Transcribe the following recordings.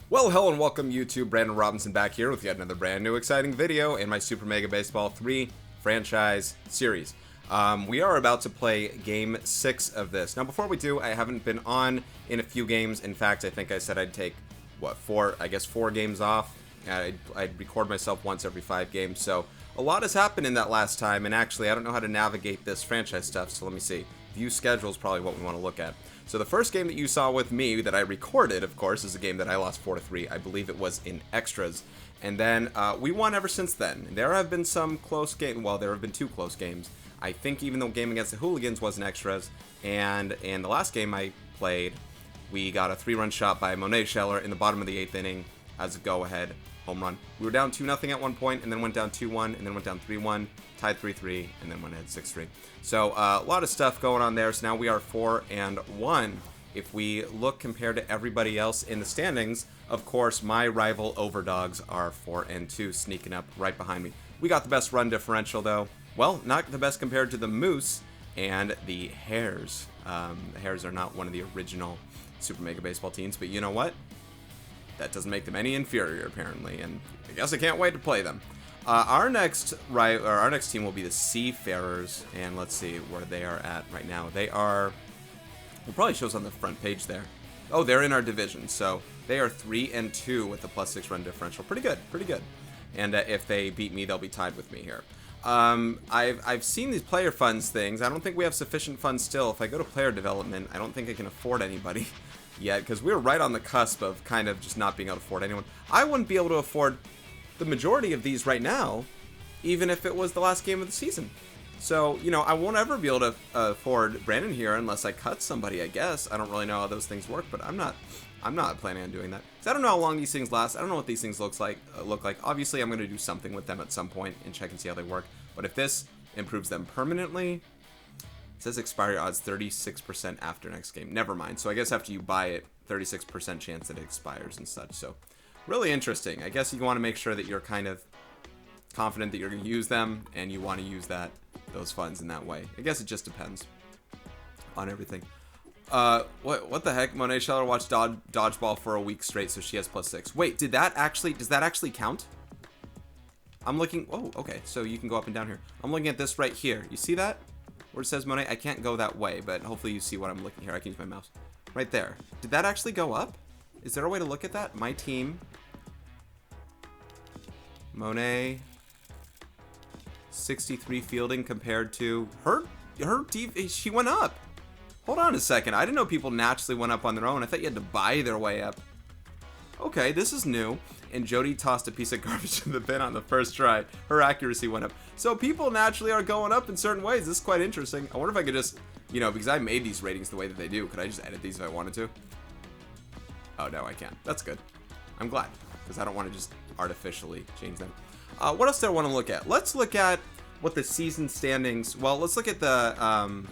Well, hello and welcome YouTube. Brandon Robinson back here with yet another brand new exciting video in my Super Mega Baseball 3 franchise series. We are about to play Game 6 of this. Now, before we do, I haven't been on in a few games. In fact, I think I said I'd take, four games off. I'd record myself once every 5 games. So, a lot has happened in that last time, and actually, I don't know how to navigate this franchise stuff, so let me see. View schedule is probably what we want to look at. So the first game that you saw with me that I recorded, of course, is a game that I lost 4-3. I believe it was in extras. And then we won ever since then. There have been some close games. Well, there have been 2 close games. I think even the game against the Hooligans was in extras. And in the last game I played, we got a 3-run shot by Scheller in the bottom of the 8th inning as a go-ahead home run. We were down 2-0 at one point, and then went down 2-1, and then went down 3-1, tied 3-3, and then went ahead 6-3. So a lot of stuff going on there. So now we are 4-1. If we look compared to everybody else in the standings, of course, my rival Overdogs are 4-2, sneaking up right behind me. We got the best run differential, though. Well, not the best compared to the Moose and the Hares. The Hares are not one of the original Super Mega Baseball teams, but you know what? That doesn't make them any inferior, apparently, and I guess I can't wait to play them. Our next team will be the Seafarers, and let's see where they are at right now. They are, it probably shows on the front page there. Oh, they're in our division, so they are 3-2 with a +6 run differential. Pretty good, pretty good. And if they beat me, they'll be tied with me here. I've seen these player funds things. I don't think we have sufficient funds still. If I go to player development, I don't think I can afford anybody yet, because we're right on the cusp of kind of just not being able to afford anyone. I wouldn't be able to afford the majority of these right now, even if it was the last game of the season. So, you know, I won't ever be able to afford Brandon here unless I cut somebody, I guess. I don't really know how those things work, but I'm not planning on doing that. Because I don't know how long these things last. I don't know what these things look like. Obviously, I'm going to do something with them at some point and check and see how they work. But if this improves them permanently, it says expiry odds 36% after next game. Never mind. So I guess after you buy it, 36% chance that it expires and such. So really interesting. I guess you want to make sure that you're kind of confident that you're going to use them, and you want to use those funds in that way. I guess it just depends on everything. What the heck? Monet Scheller watched dodgeball for a week straight, so she has +6. Wait, does that actually count? I'm looking. Oh, okay. So you can go up and down here. I'm looking at this right here. You see that? Where it says Monet? I can't go that way, but hopefully you see what I'm looking here. I can use my mouse. Right there. Did that actually go up? Is there a way to look at that? My team. Monet. 63 fielding compared to her she went up. Hold on a second. I didn't know people naturally went up on their own. I thought you had to buy their way up. Okay, this is new. And Jody tossed a piece of garbage in the bin on the first try. Her accuracy went up. So people naturally are going up in certain ways. This is quite interesting. I wonder if I could just, you know, because I made these ratings the way that they do, could I just edit these if I wanted to? Oh, no, I can't. That's good. I'm glad, because I don't want to just artificially change them. What else do I want to look at? Let's look at what the season standings... Well, let's look at the...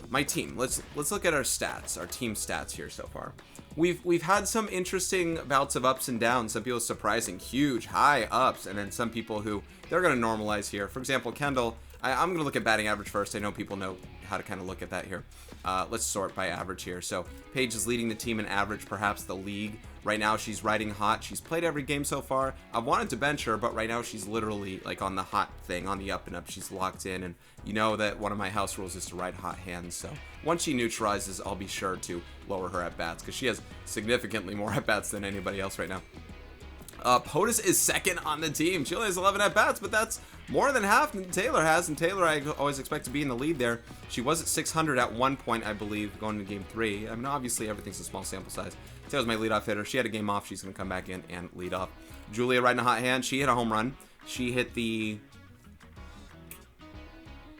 my team. Let's look at our stats, our team stats here so far. We've had some interesting bouts of ups and downs. Some people surprising huge high ups, and then some people who they're going to normalize here. For example, Kendall. I'm going to look at batting average first. I know people know how to kind of look at that here. Let's sort by average here. So Paige is leading the team in average, perhaps the league. Right now, she's riding hot. She's played every game so far. I wanted to bench her, but right now she's literally like on the hot thing, on the up and up. She's locked in, and you know that one of my house rules is to ride hot hands. So once she neutralizes, I'll be sure to lower her at-bats, because she has significantly more at-bats than anybody else right now. POTUS is second on the team. She only has 11 at-bats, but that's more than half than Taylor has, and Taylor I always expect to be in the lead there. She was at 600 at one point, I believe, going into Game 3. I mean, obviously, everything's a small sample size. Taylor's my leadoff hitter. She had a game off. She's going to come back in and lead off. Julia riding a hot hand. She hit a home run. She hit the...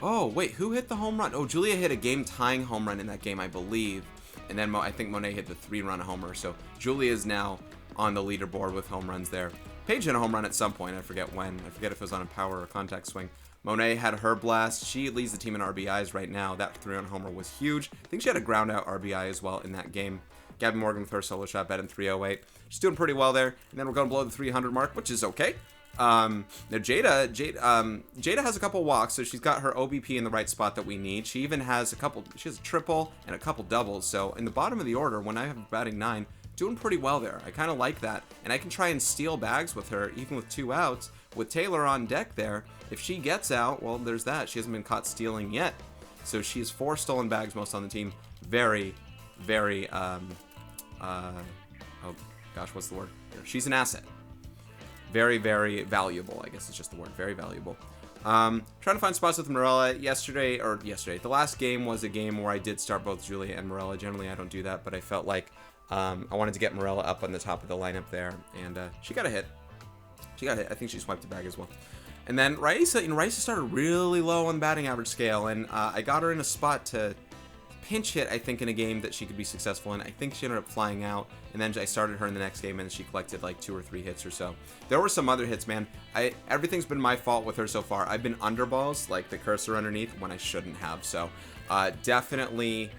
Oh, wait, who hit the home run? Oh, Julia hit a game-tying home run in that game, I believe. And then I think Monet hit the 3-run homer. So Julia is now on the leaderboard with home runs there. Paige hit a home run at some point. I forget when. I forget if it was on a power or contact swing. Monet had her blast. She leads the team in RBIs right now. That 3-run homer was huge. I think she had a ground out RBI as well in that game. Gabby Morgan with her solo shot, batting 308. She's doing pretty well there. And then we're going below the 300 mark, which is okay. Now Jada has a couple walks, so she's got her OBP in the right spot that we need. She even has she has a triple and a couple doubles. So in the bottom of the order, when I have batting 9, doing pretty well there. I kind of like that. And I can try and steal bags with her, even with 2 outs. With Taylor on deck there, if she gets out, well, there's that. She hasn't been caught stealing yet. So she has 4 stolen bags most on the team. Very, very, oh gosh, what's the word? She's an asset. Very, very valuable, I guess it's just the word. Very valuable. Trying to find spots with Morella yesterday. The last game was a game where I did start both Julia and Morella. Generally, I don't do that, but I felt like I wanted to get Morella up on the top of the lineup there, and she got a hit. I think she swiped a bag as well. And then Raisa, Raisa started really low on the batting average scale, and I got her in a spot to pinch hit, I think, in a game that she could be successful in. I think she ended up flying out, and then I started her in the next game, and she collected like 2 or 3 hits or so. There were some other hits, man. Everything's been my fault with her so far. I've been underballs, like the cursor underneath, when I shouldn't have. So definitely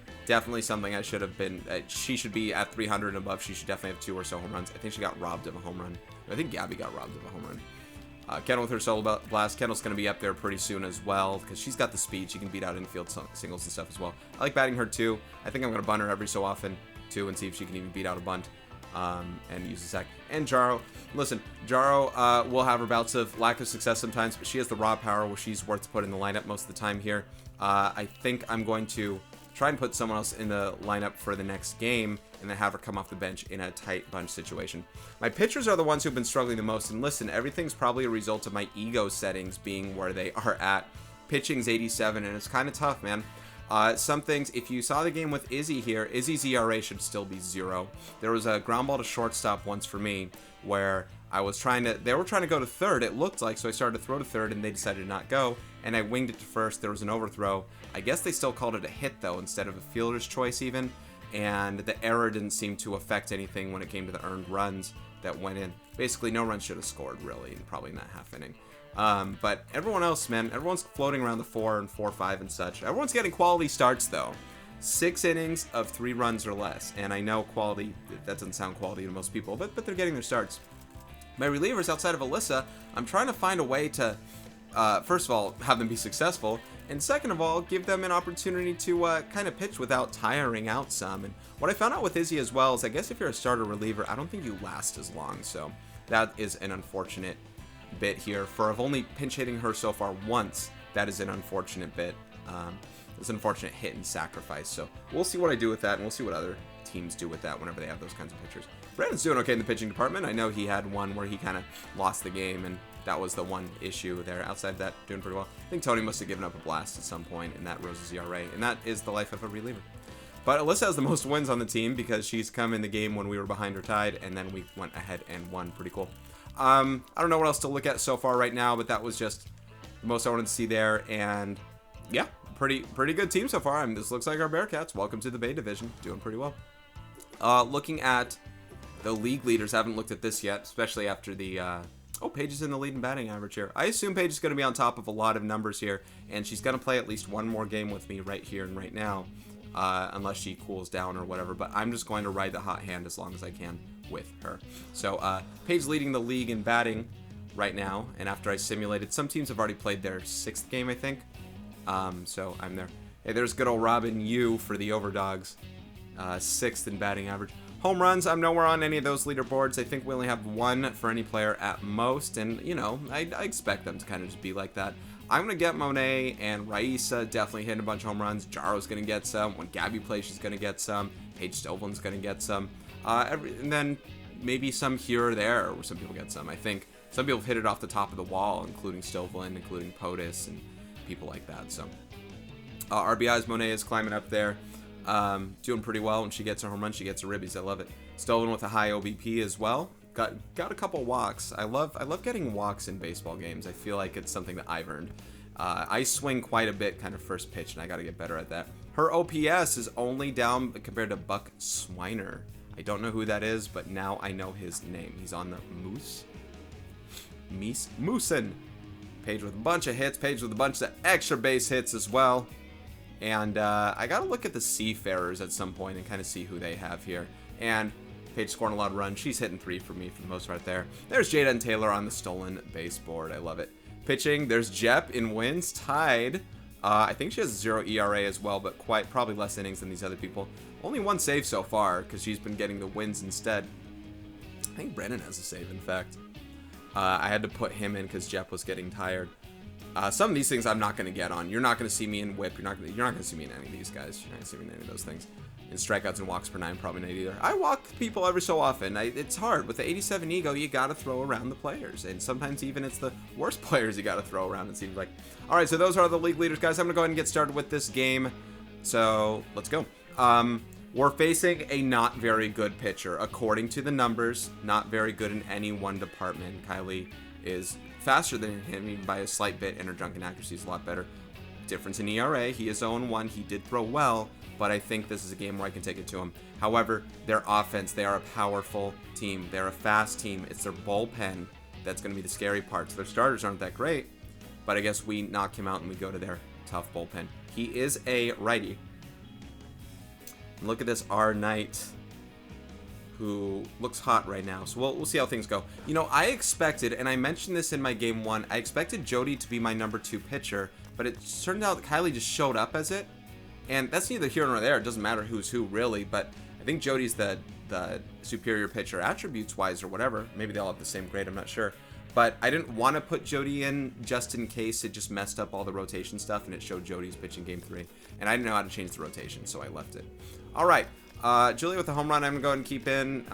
something I should have been. She should be at 300 and above. She should definitely have 2 or so home runs. I think she got robbed of a home run. I think Gabby got robbed of a home run. Kendall with her solo blast. Kendall's going to be up there pretty soon as well, because she's got the speed. She can beat out infield singles and stuff as well. I like batting her too. I think I'm going to bunt her every so often too, and see if she can even beat out a bunt and use a sack. And Jaro, listen, Jaro will have her bouts of lack of success sometimes, but she has the raw power where she's worth to put in the lineup most of the time here. I think I'm going to try and put someone else in the lineup for the next game, and then have her come off the bench in a tight bunch situation. My pitchers are the ones who've been struggling the most, and listen, everything's probably a result of my ego settings being where they are at. Pitching's 87, and it's kind of tough, man. Some things, if you saw the game with Izzy here, Izzy's ERA should still be 0. There was a ground ball to shortstop once for me, where they were trying to go to third, it looked like, so I started to throw to third, and they decided to not go, and I winged it to first. There was an overthrow. I guess they still called it a hit, though, instead of a fielder's choice even, and the error didn't seem to affect anything when it came to the earned runs that went in. Basically, no runs should have scored, really, and probably in that half inning. But everyone else, man, everyone's floating around the 4 and 4-5 and such. Everyone's getting quality starts, though. 6 innings of 3 runs or less, and I know quality, that doesn't sound quality to most people, but they're getting their starts. My relievers outside of Alyssa, I'm trying to find a way to, first of all, have them be successful, and second of all, give them an opportunity to kind of pitch without tiring out some. And what I found out with Izzy as well is, I guess if you're a starter reliever, I don't think you last as long, so that is an unfortunate bit here. For I've only pinch hitting her so far once, that is an unfortunate bit. It's an unfortunate hit and sacrifice, so we'll see what I do with that, and we'll see what other teams do with that whenever they have those kinds of pitchers. Brandon's doing okay in the pitching department. I know he had one where he kind of lost the game, and that was the one issue there. Outside of that, doing pretty well. I think Tony must have given up a blast at some point, and that rose his ERA, and that is the life of a reliever. But Alyssa has the most wins on the team because she's come in the game when we were behind or tied, and then we went ahead and won. Pretty cool. I don't know what else to look at so far right now, but that was just the most I wanted to see there, and yeah, pretty good team so far. This looks like our Bearcats. Welcome to the Bay Division. Doing pretty well. Looking at the league leaders, haven't looked at this yet, especially after the Paige is in the lead in batting average here. I assume Paige is going to be on top of a lot of numbers here, and she's going to play at least one more game with me right here and right now, unless she cools down or whatever, but I'm just going to ride the hot hand as long as I can with her. So Paige leading the league in batting right now, and after I simulated, some teams have already played their 6th game, I think, so I'm there. Hey, there's good old Robin Yu for the Overdogs, 6th in batting average. Home runs, I'm nowhere on any of those leaderboards. I think we only have 1 for any player at most, and, you know, I expect them to kind of just be like that. I'm going to get Monet and Raisa definitely hitting a bunch of home runs. Jaro's going to get some. When Gabby plays, she's going to get some. Paige Stoveland's going to get some. And then maybe some here or there where some people get some. I think some people have hit it off the top of the wall, including Stoveland, including POTUS, and people like that. So RBIs, Monet is climbing up there. Doing pretty well. When she gets a home run, she gets a ribbies. I love it. Stolen with a high OBP as well. Got a couple walks. I love getting walks in baseball games. I feel like it's something that I've earned. I swing quite a bit kind of first pitch, and I got to get better at that. Her OPS is only down compared to Buck Swiner. I don't know who that is, but now I know his name. He's on the Moosin. Paige with a bunch of hits. Paige with a bunch of extra base hits as well. And I got to look at the Seafarers at some point and kind of see who they have here. And Paige scoring a lot of runs. She's hitting 3 for me for the most part there. There's Jada and Taylor on the stolen base board. I love it. Pitching, there's Jep in wins, tied. I think she has 0 ERA as well, but probably less innings than these other people. Only 1 save so far, because she's been getting the wins instead. I think Brennan has a save, in fact. I had to put him in because Jep was getting tired. Some of these things I'm not going to get on. You're not going to see me in whip. You're not going to see me in any of these guys. You're not going to see me in any of those things. In strikeouts and walks per 9, probably not either. I walk people every so often. It's hard. With the 87 ego, you got to throw around the players. And sometimes even it's the worst players you got to throw around, it seems like. All right, so those are the league leaders, guys. I'm going to go ahead and get started with this game. So let's go. We're facing a not very good pitcher. According to the numbers, not very good in any one department. Kylie is faster than him, even by a slight bit, and her junk and accuracy is a lot better. Difference in ERA. He is 0-1. He did throw well, but I think this is a game where I can take it to him. However, their offense, they are a powerful team. They're a fast team. It's their bullpen that's going to be the scary part. So their starters aren't that great, but I guess we knock him out and we go to their tough bullpen. He is a righty. And look at this R Knight, who looks hot right now. So we'll see how things go. You know, I expected, and I mentioned this in my game 1, I expected Jody to be my number 2 pitcher, but it turned out that Kylie just showed up as it. And that's neither here nor there. It doesn't matter who's who, really. But I think Jody's the superior pitcher attributes-wise or whatever. Maybe they all have the same grade. I'm not sure. But I didn't want to put Jody in just in case it just messed up all the rotation stuff and it showed Jody's pitching game 3. And I didn't know how to change the rotation, so I left it. All right. Julia with the home run, I'm going to go ahead and keep in.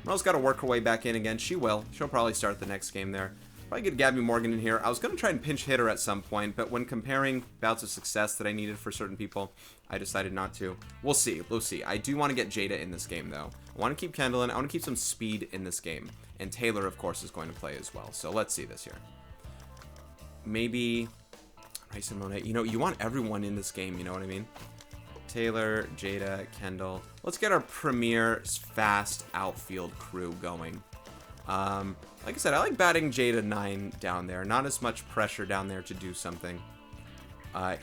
Merle's got to work her way back in again. She will. She'll probably start the next game there. Probably get Gabby Morgan in here. I was going to try and pinch hit her at some point, but when comparing bouts of success that I needed for certain people, I decided not to. We'll see. We'll see. I do want to get Jada in this game, though. I want to keep Kendall in. I want to keep some speed in this game. And Taylor, of course, is going to play as well. So let's see this here. Maybe Rice and Monet. You know, you want everyone in this game, you know what I mean? Taylor, Jada, Kendall. Let's get our premier fast outfield crew going. Like I said, I like batting Jada 9 down there. Not as much pressure down there to do something.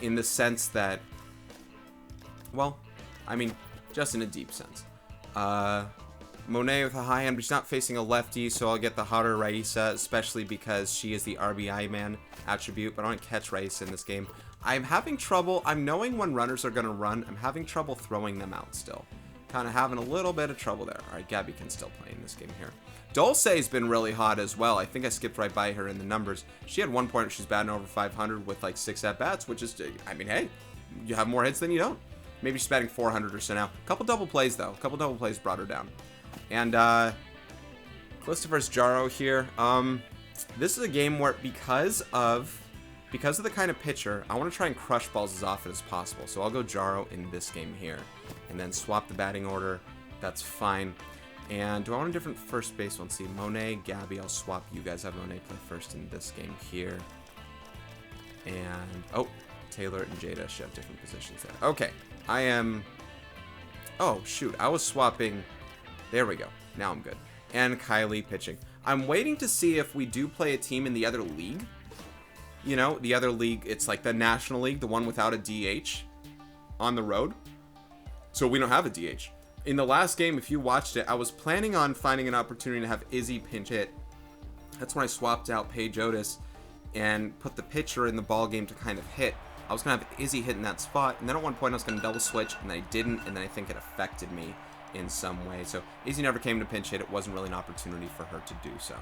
In the sense that, well, I mean, just in a deep sense. Monet with a high hand, but she's not facing a lefty, so I'll get the hotter Raisa, especially because she is the RBI man attribute, but I don't catch Raisa in this game. I'm having trouble, I'm knowing when runners are going to run, I'm having trouble throwing them out still. Kind of having a little bit of trouble there. All right, Gabby can still play in this game here. Dulce's been really hot as well. I think I skipped right by her in the numbers. She had one point where she's batting over 500 with like 6 at-bats, which is, I mean, hey, you have more hits than you don't. Maybe she's batting 400 or so now. A couple double plays, though. A couple double plays brought her down. And, Christopher's Jaro here. This is a game where, because of the kind of pitcher, I want to try and crush balls as often as possible. So I'll go Jaro in this game here. And then swap the batting order. That's fine. And do I want a different first base one? See, Monet, Gabby, I'll swap you guys. Have Monet play first in this game here. And, oh, Taylor and Jada should have different positions there. Okay, I am... Oh, shoot, I was swapping... There we go. Now I'm good. And Kylie pitching. I'm waiting to see if we do play a team in the other league. You know, the other league, it's like the National League, the one without a DH on the road. So we don't have a DH. In the last game, if you watched it, I was planning on finding an opportunity to have Izzy pinch hit. That's when I swapped out Paige Otis and put the pitcher in the ball game to kind of hit. I was going to have Izzy hit in that spot, and then at one point I was going to double switch, and I didn't, and then I think it affected me in some way. So Izzy never came to pinch hit. It wasn't really an opportunity for her to do so.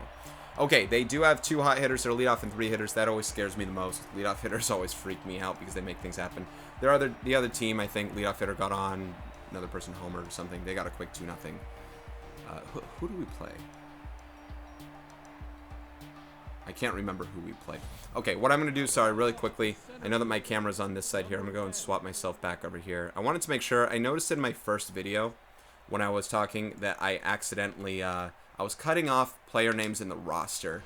Okay, they do have 2 hot hitters. They're leadoff and 3 hitters. That always scares me the most. Leadoff hitters always freak me out because they make things happen. The other team, I think, leadoff hitter got on, another person homered or something. They got a quick 2-0. Who do we play? I can't remember who we play. Okay, what I'm going to do, sorry, really quickly. I know that my camera's on this side here. I'm going to go and swap myself back over here. I wanted to make sure. I noticed in my first video when I was talking that I accidentally, I was cutting off player names in the roster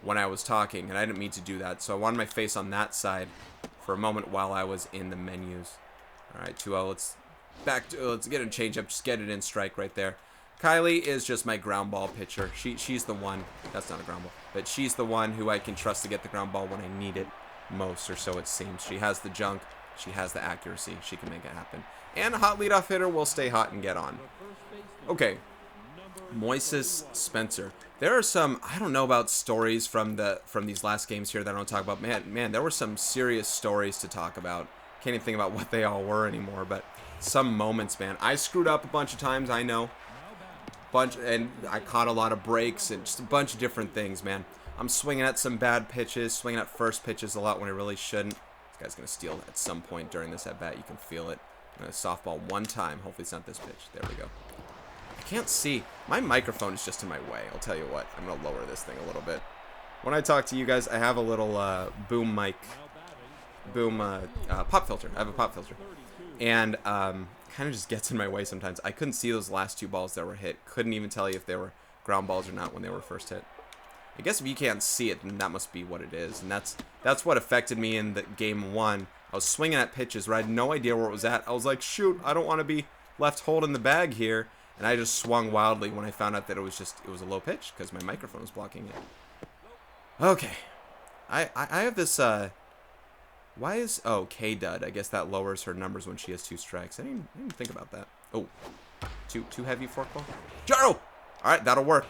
when I was talking, and I didn't mean to do that. So I wanted my face on that side for a moment while I was in the menus. All right, 2-0. Let's get a change up. Just get it in strike right there. Kylie is just my ground ball pitcher. She's the one. That's not a ground ball, but she's the one who I can trust to get the ground ball when I need it most, or so it seems. She has the junk. She has the accuracy. She can make it happen. And a hot leadoff hitter will stay hot and get on. Okay. Moises Spencer. There are some, I don't know about stories from these last games here that I don't talk about. Man, there were some serious stories to talk about. Can't even think about what they all were anymore, but some moments, man. I screwed up a bunch of times, I know. And I caught a lot of breaks and just a bunch of different things, man. I'm swinging at some bad pitches, swinging at first pitches a lot when I really shouldn't. This guy's going to steal at some point during this at-bat. You can feel it. I'm going to softball one time. Hopefully it's not this pitch. There we go. I can't see. My microphone is just in my way. I'll tell you what. I'm going to lower this thing a little bit. When I talk to you guys, I have a little boom mic. Pop filter. I have a pop filter. And kind of just gets in my way sometimes. I couldn't see those last two balls that were hit. Couldn't even tell you if they were ground balls or not when they were first hit. I guess if you can't see it, then that must be what it is. And that's what affected me in the game 1. I was swinging at pitches where I had no idea where it was at. I was like, shoot, I don't want to be left holding the bag here. And I just swung wildly when I found out that it was a low pitch because my microphone was blocking it. Okay. I have this, why is, oh, K-Dud. I guess that lowers her numbers when she has 2 strikes. I didn't even think about that. Oh, too heavy forkball. Jaro! All right, that'll work.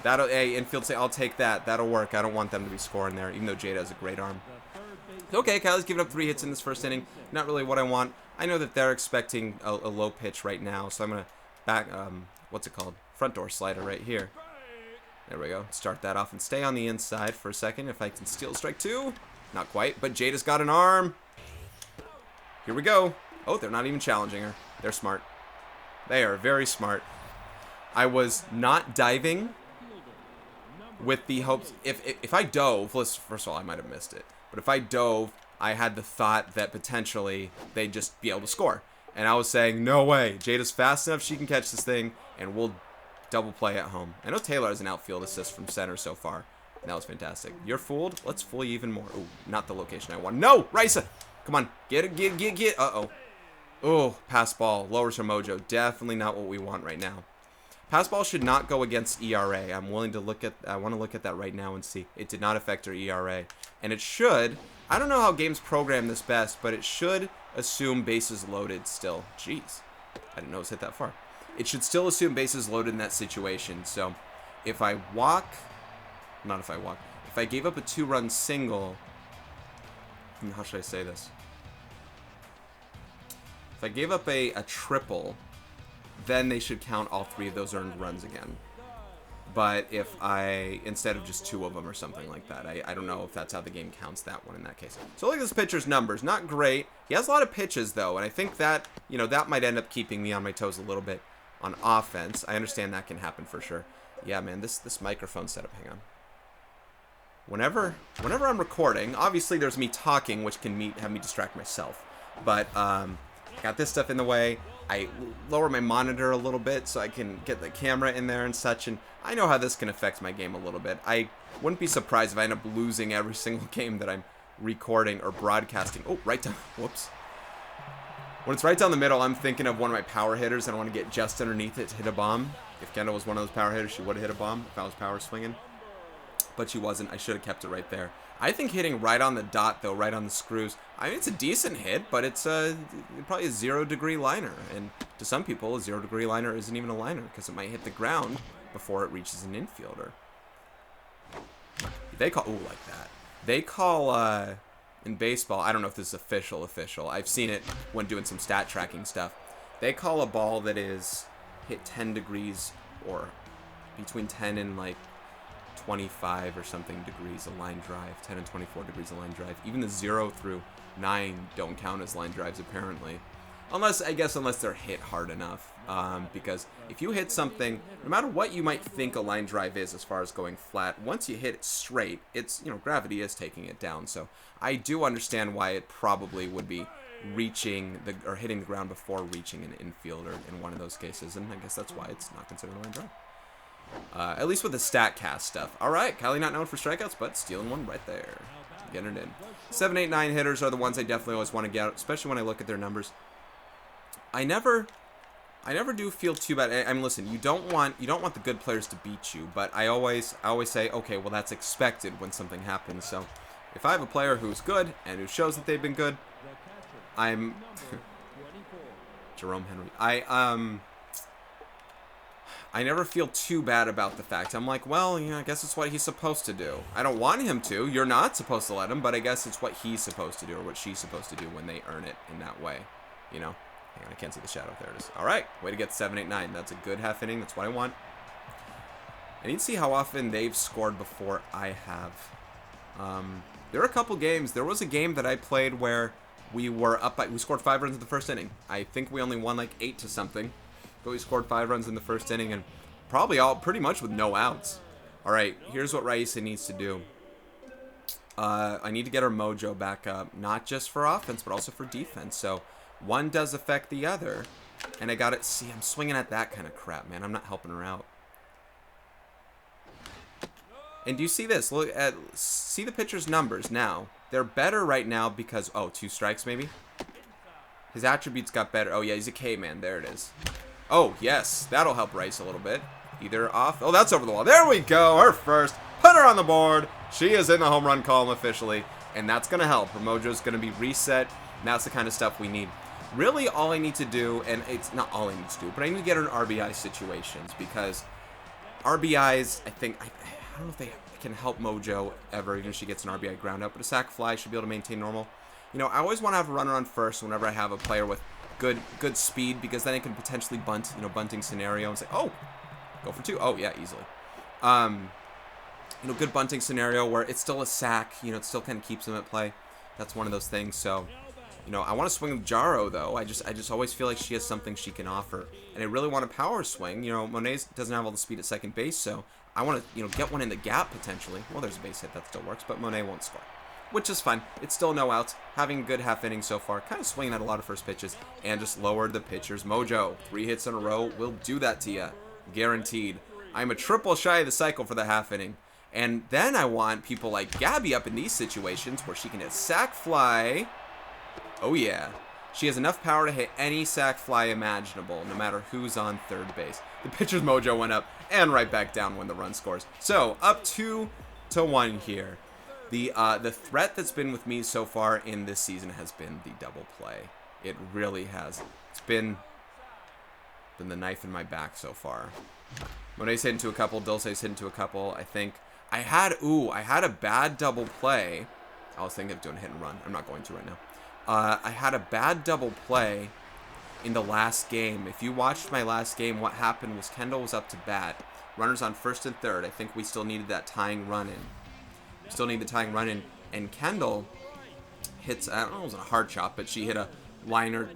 Hey, infield say, I'll take that. That'll work. I don't want them to be scoring there, even though Jada has a great arm. Okay, Kylie's giving up 3 hits in this first inning. Not really what I want. I know that they're expecting a low pitch right now, so I'm going to back, what's it called? Front door slider right here. There we go. Start that off and stay on the inside for a second. If I can steal strike 2. Not quite, but Jada's got an arm. Here we go. Oh, they're not even challenging her. They're smart. They are very smart. I was not diving with the hopes, if I dove, first of all, I might have missed it. But if I dove, I had the thought that potentially they'd just be able to score. And I was saying, no way. Jada's fast enough, she can catch this thing, and we'll double play at home. I know Taylor has an outfield assist from center so far. And that was fantastic. You're fooled? Let's fool you even more. Ooh, not the location I want. No! Risa! Come on. Get it, get. Uh-oh. Oh, pass ball. Lowers her mojo. Definitely not what we want right now. Pass ball should not go against ERA. I want to look at that right now and see. It did not affect her ERA. And it should, I don't know how games program this best, but it should assume bases loaded still. Jeez. I didn't know it was hit that far. It should still assume bases loaded in that situation. So if I walk, not if I walk, if I gave up a 2-run single, how should I say this? If I gave up a triple, then they should count all 3 of those earned runs again. But if I, instead of just 2 of them or something like that, I don't know if that's how the game counts that one in that case. So look at this pitcher's numbers. Not great. He has a lot of pitches, though, and I think that, you know, that might end up keeping me on my toes a little bit on offense. I understand that can happen for sure. Yeah, man, this microphone setup, hang on. Whenever I'm recording, obviously there's me talking, which can have me distract myself. But, got this stuff in the way. I lower my monitor a little bit so I can get the camera in there and such, and I know how this can affect my game a little bit. I wouldn't be surprised if I end up losing every single game that I'm recording or broadcasting. Oh, right down, whoops. When it's right down the middle, I'm thinking of one of my power hitters, and I want to get just underneath it to hit a bomb. If Kendall was one of those power hitters, she would have hit a bomb if I was power swinging. But she wasn't. I should have kept it right there. I think hitting right on the dot, though, right on the screws, I mean, it's a decent hit, but it's probably a 0-degree liner. And to some people, a 0-degree liner isn't even a liner because it might hit the ground before it reaches an infielder. They call, ooh, like that. They call, in baseball, I don't know if this is official. I've seen it when doing some stat tracking stuff. They call a ball that is hit 10 degrees or between 10 and like 25 or something degrees a line drive, 10 and 24 degrees a line drive. Even the 0 through 9 don't count as line drives apparently. Unless they're hit hard enough. Because if you hit something, no matter what you might think a line drive is as far as going flat, once you hit it straight, it's, you know, gravity is taking it down. So I do understand why it probably would be reaching or hitting the ground before reaching an infielder in one of those cases. And I guess that's why it's not considered a line drive. At least with the StatCast stuff. All right, Kylie not known for strikeouts, but stealing one right there. Getting it in. 7, 8, 9 hitters are the ones I definitely always want to get out, especially when I look at their numbers. I never do feel too bad. I mean, listen, you don't want the good players to beat you, but I always say, okay, well, that's expected when something happens. So if I have a player who's good and who shows that they've been good, Jerome Henry. I never feel too bad about the fact. I'm like, well, I guess it's what he's supposed to do. I don't want him to. You're not supposed to let him, but I guess it's what he's supposed to do or what she's supposed to do when they earn it in that way. Hang on, I can't see the shadow. There it is. All right, way to get 7, 8, 9. That's a good half inning. That's what I want. I need to see how often they've scored before I have. There are a couple games. There was a game that I played where we were up by, we scored 5 runs in the first inning. I think we only won like 8 to something. But we scored 5 runs in the first inning and probably all pretty much with no outs. All right, here's what Raisa needs to do. I need to get her mojo back up, not just for offense, but also for defense. So one does affect the other. And I got it. See, I'm swinging at that kind of crap, man. I'm not helping her out. And do you see this? Look at, see the pitcher's numbers now. They're better right now because, oh, 2 strikes maybe? His attributes got better. Oh, yeah, he's a K-man. There it is. Oh, yes. That'll help Rice a little bit. Either off. Oh, that's over the wall. There we go. Her first. Put her on the board. She is in the home run column officially. And that's going to help. Her mojo's going to be reset. And that's the kind of stuff we need. Really, all I need to do, and it's not all I need to do, but I need to get her in RBI situations because RBIs, I think, I don't know if they can help mojo ever, even if she gets an RBI ground out, but a sac fly should be able to maintain normal. You know, I always want to have a runner on first whenever I have a player with good speed because then I can potentially bunt, you know, bunting scenario and say, oh, go for 2. Oh, yeah, easily. You know, good bunting scenario where it's still a sac, you know, it still kind of keeps him at play. That's one of those things, so... You know, I want to swing with Jaro, though. I just always feel like she has something she can offer. And I really want a power swing. You know, Monet doesn't have all the speed at second base, so I want to, you know, get one in the gap, potentially. Well, there's a base hit. That still works, but Monet won't score. Which is fine. It's still no outs. Having a good half inning so far. Kind of swinging at a lot of first pitches. And just lowered the pitcher's mojo. 3 hits in a row will do that to you. Guaranteed. I'm a triple shy of the cycle for the half inning. And then I want people like Gabby up in these situations where she can hit sac fly... Oh yeah, she has enough power to hit any sac fly imaginable, no matter who's on third base. The pitcher's mojo went up and right back down when the run scores. So up 2-1 here. The threat that's been with me so far in this season has been the double play. It really has. It's been the knife in my back so far. Monet's hit into a couple, Dulce's hit into a couple. I think I had a bad double play. I was thinking of doing a hit and run. I'm not going to right now. I had a bad double play in the last game. If you watched my last game, what happened was Kendall was up to bat. Runners on first and third. I think we still needed that tying run in. Still need the tying run in. And Kendall hits, I don't know if it was a hard shot, but she hit a liner,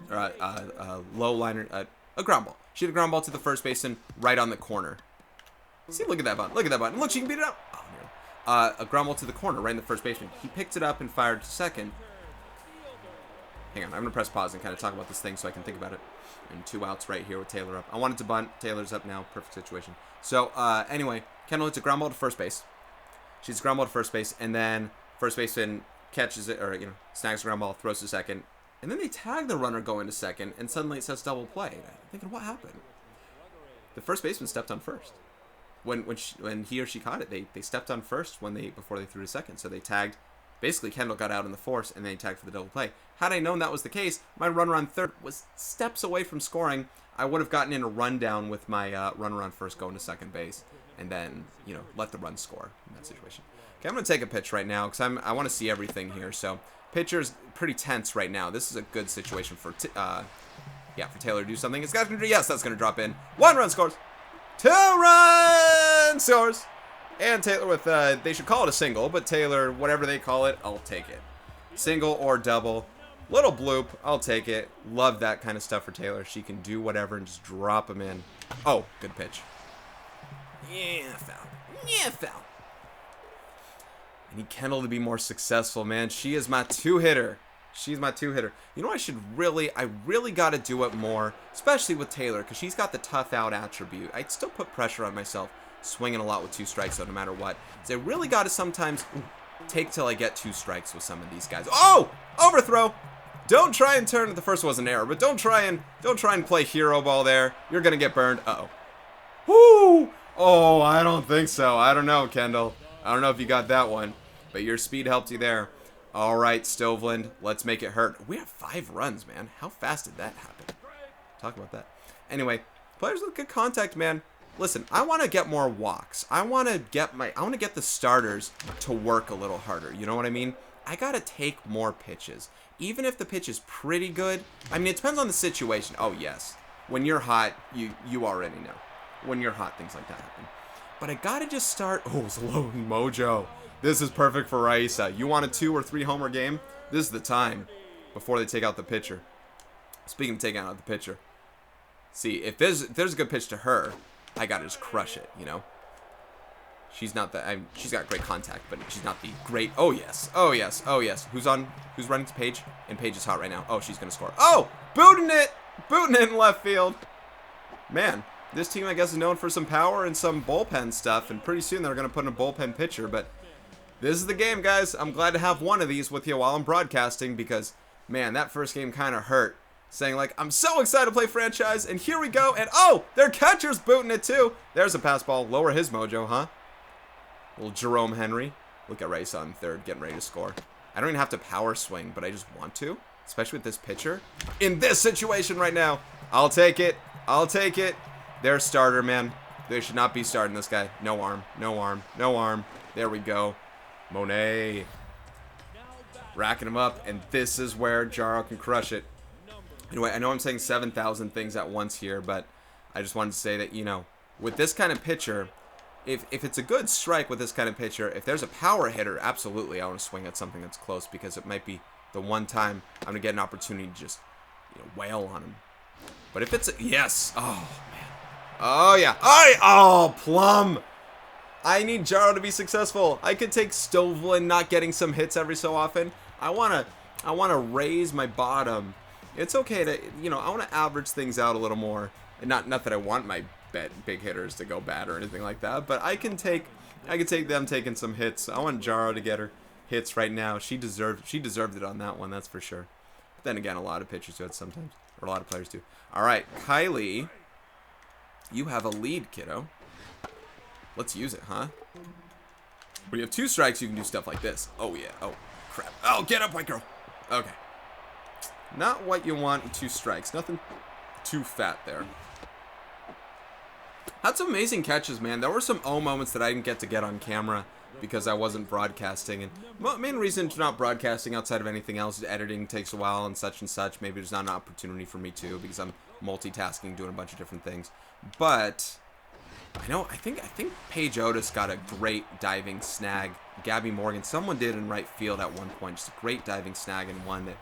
low liner, a ground ball. She hit a ground ball to the first baseman right on the corner. See, look at that button. Look at that button. Look, she can beat it up. Oh, no. A ground ball to the corner right in the first baseman. He picked it up and fired to second. Hang on, I'm going to press pause and kind of talk about this thing so I can think about it. And 2 outs right here with Taylor up. I wanted to bunt. Taylor's up now. Perfect situation. So, anyway, Kendall hits a ground ball to first base. She's a ground ball to first base, and then first baseman catches it, or, you know, snags the ground ball, throws to second. And then they tag the runner going to second, and suddenly it says double play. I'm thinking, what happened? The first baseman stepped on first. When he or she caught it, they stepped on first before they threw to second. So they tagged. Basically, Kendall got out in the force, and then he tagged for the double play. Had I known that was the case, my runner on third was steps away from scoring. I would have gotten in a rundown with my runner on first going to second base, and then, you know, let the run score in that situation. Okay, I'm going to take a pitch right now, because I want to see everything here. So, pitcher's pretty tense right now. This is a good situation for Taylor to do something. It's got to, yes, that's going to drop in. 1 run scores. 2 run scores. And Taylor with, they should call it a single, but Taylor, whatever they call it, I'll take it. Single or double. Little bloop, I'll take it. Love that kind of stuff for Taylor. She can do whatever and just drop them in. Oh, good pitch. Yeah, foul. Yeah, foul. I need Kendall to be more successful, man. She is my 2-hitter. She's my 2-hitter. You know, I really got to do it more, especially with Taylor, because she's got the tough out attribute. I'd still put pressure on myself. Swinging a lot with 2 strikes, though, no matter what. So I really got to sometimes take till I get 2 strikes with some of these guys. Oh! Overthrow! Don't try and turn. The first was an error, but don't try and play hero ball there. You're gonna get burned. Uh-oh. Woo! Oh, I don't think so. I don't know, Kendall. I don't know if you got that one, but your speed helped you there. All right, Stoveland, let's make it hurt. We have 5 runs, man. How fast did that happen? Talk about that. Anyway, players with good contact, man. listen, I want to get more walks. I want to get the starters to work a little harder. You know what I mean? I got to take more pitches. Even if the pitch is pretty good. I mean, it depends on the situation. Oh, yes. When you're hot, you already know. When you're hot, things like that happen. But I got to just start. Oh, it's low mojo. This is perfect for Raisa. You want a 2 or 3 homer game? This is the time before they take out the pitcher. Speaking of taking out the pitcher. See, if there's a good pitch to her, I got to just crush it, you know? She's not the. She's got great contact, but she's not the great. Oh yes, oh yes, oh yes. Who's running to Paige? And Paige is hot right now. Oh, she's gonna score. Oh, booting it in left field. Man, this team I guess is known for some power and some bullpen stuff, and pretty soon they're gonna put in a bullpen pitcher. But this is the game, guys. I'm glad to have one of these with you while I'm broadcasting because, man, that first game kind of hurt. Saying like, I'm so excited to play franchise, and here we go. And oh, their catcher's booting it too. There's a pass ball. Lower his mojo, huh? Little Jerome Henry. Look at Rice on third, getting ready to score. I don't even have to power swing, but I just want to. Especially with this pitcher. In this situation right now. I'll take it. I'll take it. Their starter, man. They should not be starting this guy. No arm. No arm. No arm. There we go. Monet. Racking him up. And this is where Jaro can crush it. Anyway, I know I'm saying 7,000 things at once here, but I just wanted to say that, you know, with this kind of pitcher, if it's a good strike with this kind of pitcher, if there's a power hitter, absolutely I want to swing at something that's close because it might be the one time I'm going to get an opportunity to just, you know, wail on him. But if it's a, yes. Oh, man. Oh, yeah. Oh, Plum. I need Jaro to be successful. I could take Stoveland not getting some hits every so often. I want to raise my bottom. It's okay to, you know, I want to average things out a little more. And not that I want my big hitters to go bad or anything like that, but I can take them taking some hits. I want Jaro to get her hits right now. She deserved it on that one, that's for sure. But then again, a lot of pitchers do it sometimes, or a lot of players do. All right, Kylie, you have a lead, kiddo. Let's use it, huh? When you have 2 strikes, you can do stuff like this. Oh yeah. Oh crap. Oh, get up, white girl. Okay. Not what you want in 2 strikes. Nothing too fat there. Had some amazing catches, man. There were some moments that I didn't get on camera because I wasn't broadcasting. And main reason to not broadcasting outside of anything else is editing takes a while and such. Maybe there's not an opportunity for me to because I'm multitasking, doing a bunch of different things. But I think Paige Otis got a great diving snag. Gabby Morgan, someone did in right field at one point. Just a great diving snag and one that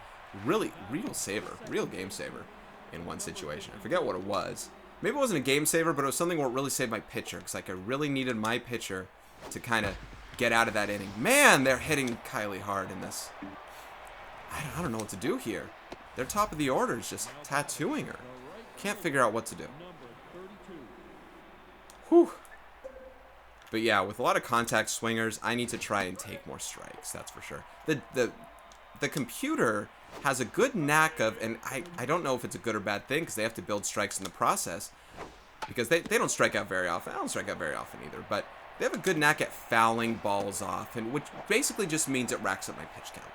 really, real game saver in one situation. I forget what it was. Maybe it wasn't a game saver, but it was something where it really saved my pitcher. Because like I really needed my pitcher to kind of get out of that inning. Man, they're hitting Kylie hard in this. I don't know what to do here. Their top of the order is just tattooing her. Can't figure out what to do. Whew. But yeah, with a lot of contact swingers, I need to try and take more strikes. That's for sure. The computer has a good knack of, and I don't know if it's a good or bad thing because they have to build strikes in the process because they don't strike out very often. I don't strike out very often either, but they have a good knack at fouling balls off, and which basically just means it racks up my pitch count.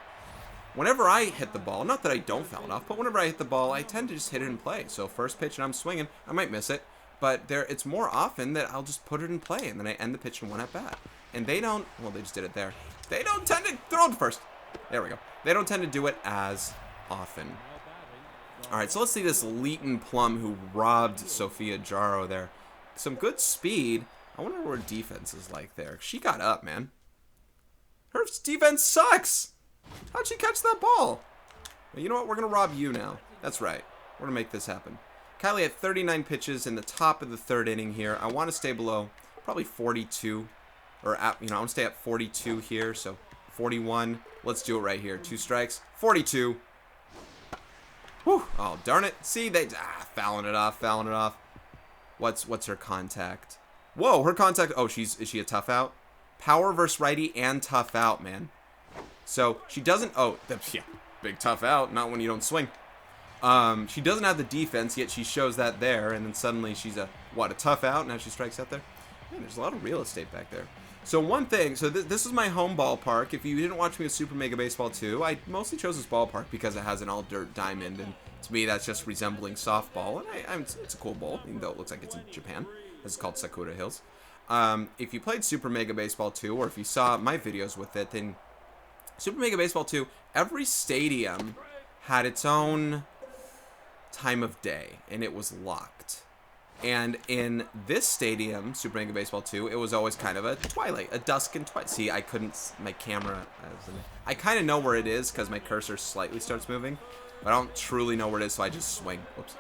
Whenever I hit the ball, not that I don't foul it off, but whenever I hit the ball, I tend to just hit it in play. So first pitch and I'm swinging, I might miss it, but it's more often that I'll just put it in play and then I end the pitch in one at bat. And they don't, well, they just did it there. They don't tend to throw it first. There we go. They don't tend to do it as often. All right, so let's see this Leighton Plum who robbed Sophia Jaro there. Some good speed. I wonder what her defense is like there. She got up, man. Her defense sucks. How'd she catch that ball? Well, you know what? We're going to rob you now. That's right. We're going to make this happen. Kylie had 39 pitches in the top of the 3rd inning here. I want to stay below probably 42. Or, I want to stay at 42 here. So, 41. Let's do it right here. 2 strikes. 42. Whew. Oh, darn it. See, fouling it off. What's her contact? Whoa, her contact. Oh, is she a tough out? Power versus righty and tough out, man. So she doesn't. Oh, yeah, big tough out. Not when you don't swing. She doesn't have the defense yet. She shows that there, and then suddenly she's a tough out. Now she strikes out there. Man, there's a lot of real estate back there. So one thing. So this is my home ballpark. If you didn't watch me with Super Mega Baseball 2, I mostly chose this ballpark because it has an all dirt diamond, and to me that's just resembling softball. And it's a cool ball, even though it looks like it's in Japan. This is called Sakura Hills. If you played Super Mega Baseball 2, or if you saw my videos with it, then Super Mega Baseball 2, every stadium had its own time of day, and it was locked. And in this stadium, Super Mega Baseball 2, it was always kind of a twilight, a dusk and twilight. See, I couldn't, my camera, I kind of know where it is because my cursor slightly starts moving, but I don't truly know where it is, so I just swing. Whoops.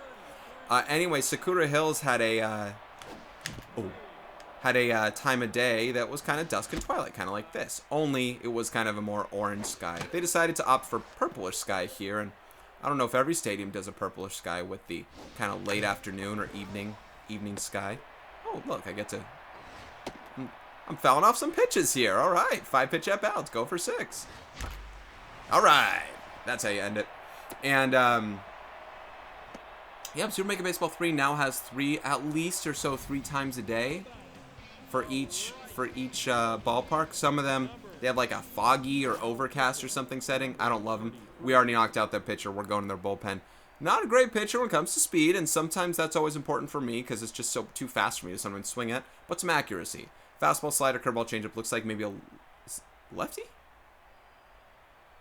Anyway, Sakura Hills had a time of day that was kind of dusk and twilight, kind of like this. Only it was kind of a more orange sky. They decided to opt for purplish sky here, and I don't know if every stadium does a purplish sky with the kind of late afternoon or evening sky. Oh, look, I get to... I'm fouling off some pitches here. All right, 5-pitch at-bats. Go for 6. All right. That's how you end it. And, yeah, Super Mega Baseball 3 now has at least or so 3 times a day for each ballpark. Some of them, they have like a foggy or overcast or something setting. I don't love them. We already knocked out their pitcher. We're going to their bullpen. Not a great pitcher when it comes to speed, and sometimes that's always important for me because it's just too fast for me to sometimes swing at, but some accuracy. Fastball, slider, curveball, changeup. Looks like maybe a lefty?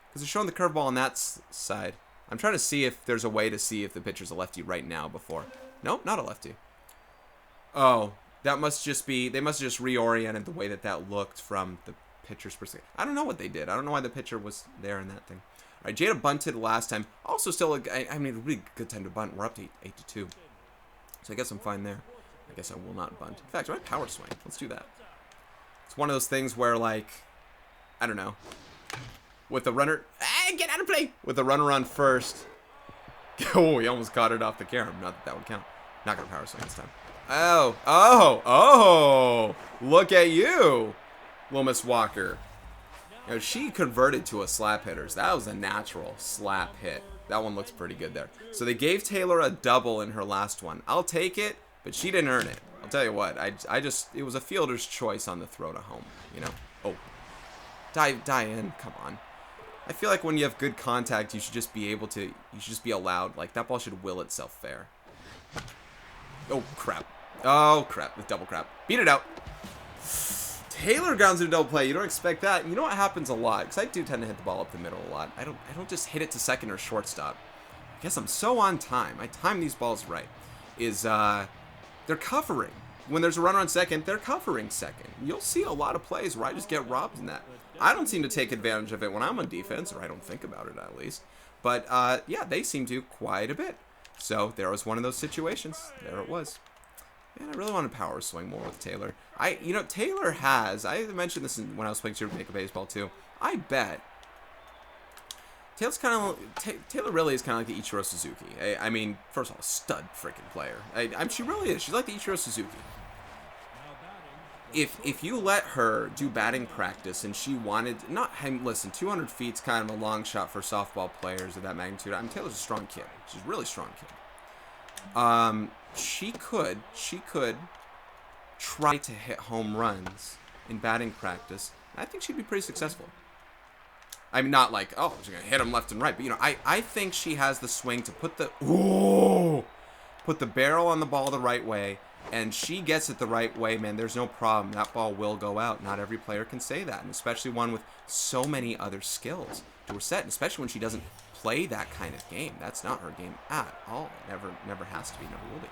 Because they're showing the curveball on that side. I'm trying to see if there's a way to see if the pitcher's a lefty right now before. Nope, not a lefty. Oh, that must just be, they must have just reoriented the way that looked from the pitcher's perspective. I don't know what they did. I don't know why the pitcher was there in that thing. All right, Jada bunted last time. Also still, I mean, a really good time to bunt. We're up to 8-2. So I guess I'm fine there. I guess I will not bunt. In fact, I might power swing. Let's do that. It's one of those things where, like, I don't know. With the runner, get out of play! With the runner on first. Oh, he almost caught it off the carom. Not that would count. Not going to power swing this time. Oh, look at you, Loomis Walker. You know, she converted to a slap hitter. That was a natural slap hit. That one looks pretty good there. So they gave Taylor a double in her last one. I'll take it, but she didn't earn it. I'll tell you what. It was a fielder's choice on the throw to home, you know. Oh, die in. Come on. I feel like when you have good contact, you should just be allowed. Like, that ball should will itself fair. Oh, crap. Oh, crap. The double crap. Beat it out. Taylor grounds into double play. You don't expect that. You know what happens a lot? Because I do tend to hit the ball up the middle a lot. I don't just hit it to second or shortstop. I guess I'm so on time. I time these balls right. They're covering. When there's a runner on second, they're covering second. You'll see a lot of plays where I just get robbed in that. I don't seem to take advantage of it when I'm on defense, or I don't think about it at least. But, yeah, they seem to quite a bit. So there was one of those situations. There it was. Man, I really want to power swing more with Taylor. Taylor has, I mentioned this when I was playing Super Mega Baseball too. I bet Taylor really is kind of like the Ichiro Suzuki. I mean, first of all, stud freaking player. She really is. She's like the Ichiro Suzuki. If you let her do batting practice and she wanted, listen, 200 feet's kind of a long shot for softball players of that magnitude. I mean, Taylor's a strong kid. She's a really strong kid. She could try to hit home runs in batting practice. I think she'd be pretty successful. I mean, not like, oh, she's going to hit them left and right. But, I think she has the swing to put the barrel on the ball the right way. And she gets it the right way, man. There's no problem. That ball will go out. Not every player can say that. And especially one with so many other skills to her set. And especially when she doesn't play that kind of game. That's not her game at all. Never has to be. Never will be.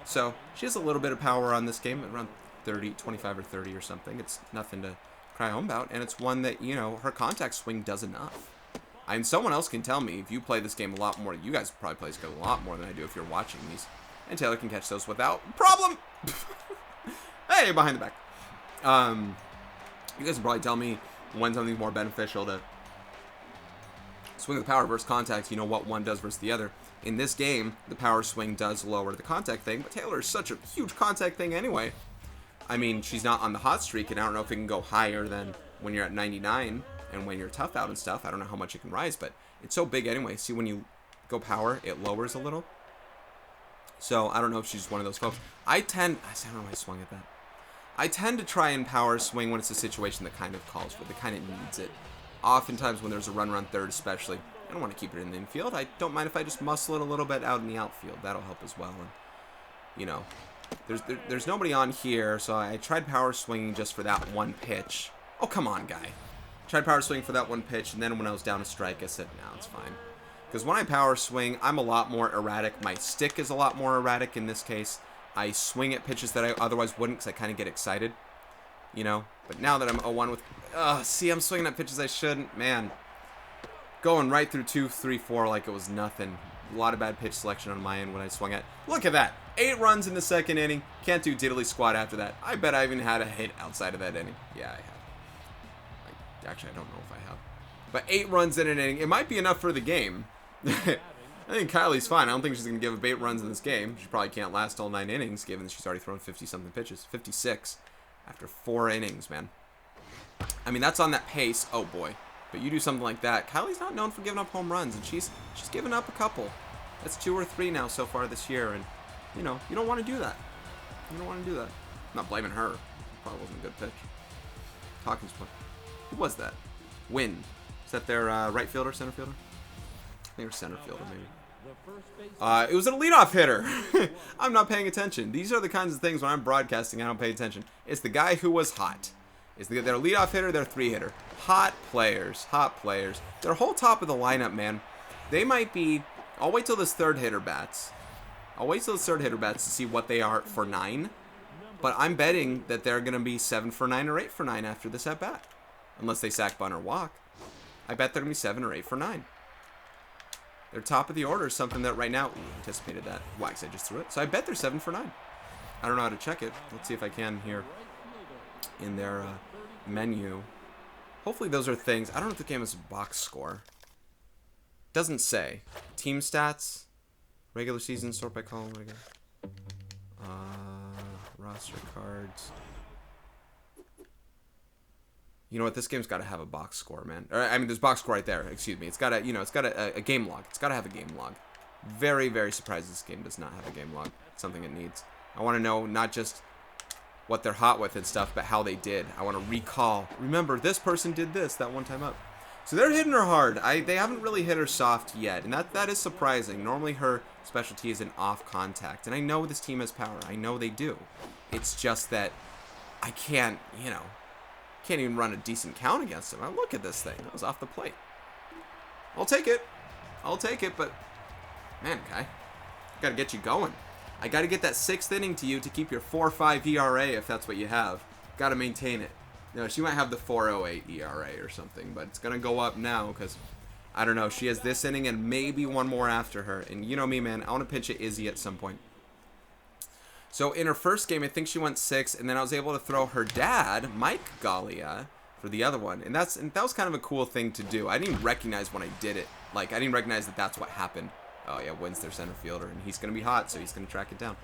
So she has a little bit of power on this game, around 25 or 30 or something. It's nothing to cry home about, and it's one that, her contact swing does enough. And someone else can tell me, if you play this game a lot more, you guys probably play this game a lot more than I do if you're watching these, and Taylor can catch those without problem. Hey, behind the back. You guys can probably tell me when something's more beneficial to swing with power versus contact, what one does versus the other. In this game, the power swing does lower the contact thing, but Taylor is such a huge contact thing anyway. I mean, she's not on the hot streak, and I don't know if it can go higher than when you're at 99 and when you're tough out and stuff. I don't know how much it can rise, but it's so big anyway. See, when you go power, it lowers a little. So I don't know if she's one of those folks. I don't know why I swung at that. I tend to try and power swing when it's a situation that kind of calls for it, that kind of needs it. Oftentimes when there's a runner on third especially, I don't want to keep it in the infield. I don't mind if I just muscle it a little bit out in the outfield. That'll help as well. And, There's nobody on here, so I tried power swinging just for that one pitch. Oh, come on, guy. Tried power swing for that one pitch, and then when I was down a strike, I said, no, it's fine. Because when I power swing, I'm a lot more erratic. My stick is a lot more erratic in this case. I swing at pitches that I otherwise wouldn't because I kind of get excited, you know. But now that I'm 0-1 with... see, I'm swinging at pitches I shouldn't. Man. Going right through 2, 3, 4 like it was nothing. A lot of bad pitch selection on my end when I swung at. Look at that. 8 runs in the second inning. Can't do diddly squat after that. I bet I even had a hit outside of that inning. Yeah, I have. Actually, I don't know if I have. But 8 runs in an inning. It might be enough for the game. I think Kylie's fine. I don't think she's going to give up 8 runs in this game. She probably can't last all 9 innings, given that she's already thrown 50-something pitches. 56 after 4 innings, man. I mean, that's on that pace. Oh, boy. But you do something like that. Kylie's not known for giving up home runs, and she's given up a couple. That's 2 or 3 now so far this year, and, you know, you don't want to do that. You don't want to do that. I'm not blaming her. Probably wasn't a good pitch. Hawkins play. Who was that? Wynn. Is that their right fielder, center fielder? I think it was center fielder, maybe. It was a leadoff hitter. I'm not paying attention. These are the kinds of things when I'm broadcasting I don't pay attention. It's the guy who was hot. It's their leadoff hitter, their 3-hitter. Hot players. Hot players. Their whole top of the lineup, man. They might be... I'll wait till this 3rd hitter bats. I'll wait till this 3rd hitter bats to see what they are for 9. But I'm betting that they're going to be 7 for 9 or 8 for 9 after this at bat. Unless they sack, bunt, or walk. I bet they're going to be 7 or 8 for 9. Their top of the order is something that right now... Ooh, anticipated that. Wax, I just threw it. So I bet they're 7 for 9. I don't know how to check it. Let's see if I can here in their menu. Hopefully those are things... I don't know if the game has a box score. Doesn't say. Team stats. Regular season, sort by column. Regular. Roster cards. You know what? This game's got to have a box score, man. Or, I mean, there's box score right there. Excuse me. It's got a, you know, it's got a game log. It's got to have a game log. Very, very surprised this game does not have a game log. It's something it needs. I want to know not just what they're hot with and stuff, but how they did. I want to recall. Remember, this person did this that one time up. So they're hitting her hard. They haven't really hit her soft yet, and that is surprising. Normally her specialty is an off contact, and I know this team has power. I know they do. It's just that I can't, you know, can't even run a decent count against them. Look at this thing. That was off the plate. I'll take it. I'll take it, but man, Kai, got to get you going. I got to get that 6th inning to you to keep your 4.5 ERA if that's what you have. Got to maintain it. You know, she might have the 4.08 ERA or something, but it's going to go up now because, I don't know, she has this inning and maybe one more after her. And you know me, man, I want to pitch at Izzy at some point. So in her first game, I think she went 6, and then I was able to throw her dad, Mike Galea, for the other one. And that was kind of a cool thing to do. I didn't even recognize when I did it. Like, I didn't recognize that that's what happened. Oh, yeah, Wynn's their center fielder, and he's going to be hot, so he's going to track it down.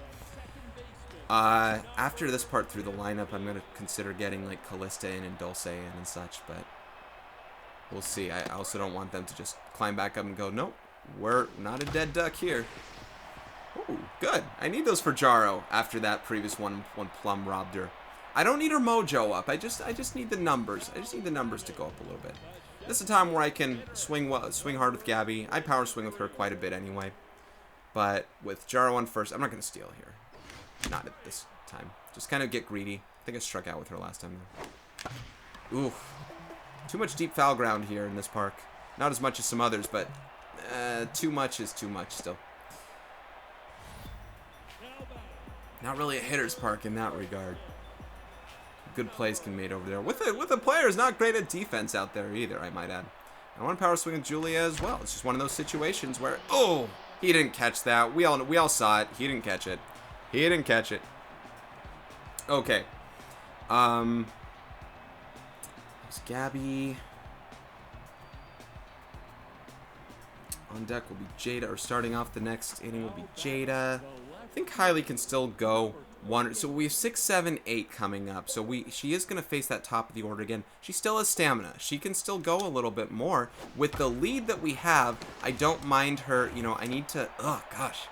After this part through the lineup, I'm going to consider getting, like, Callista in and Dulce in and such, but we'll see. I also don't want them to just climb back up and go, nope, we're not a dead duck here. Ooh, good. I need those for Jaro after that previous one Plum robbed her. I don't need her mojo up. I just need the numbers. I just need the numbers to go up a little bit. This is a time where I can swing hard with Gabby. I power swing with her quite a bit anyway. But with Jaro on first, I'm not going to steal here. Not at this time. Just kind of get greedy. I think I struck out with her last time though. Ooh. Too much deep foul ground here in this park. Not as much as some others, but too much is too much still. Not really a hitter's park in that regard. Good plays can be made over there. With the players not great at defense out there either, I might add. I want to power swing with Julia as well. It's just one of those situations where, oh, he didn't catch that. We all saw it. He didn't catch it. He didn't catch it. Okay. It's Gabby. On deck will be Jada, or starting off the next inning will be Jada. I think Kylie can still go one. So we have 6, 7, 8 coming up. So she is going to face that top of the order again. She still has stamina. She can still go a little bit more. With the lead that we have, I don't mind her. You know, I need to. Oh gosh.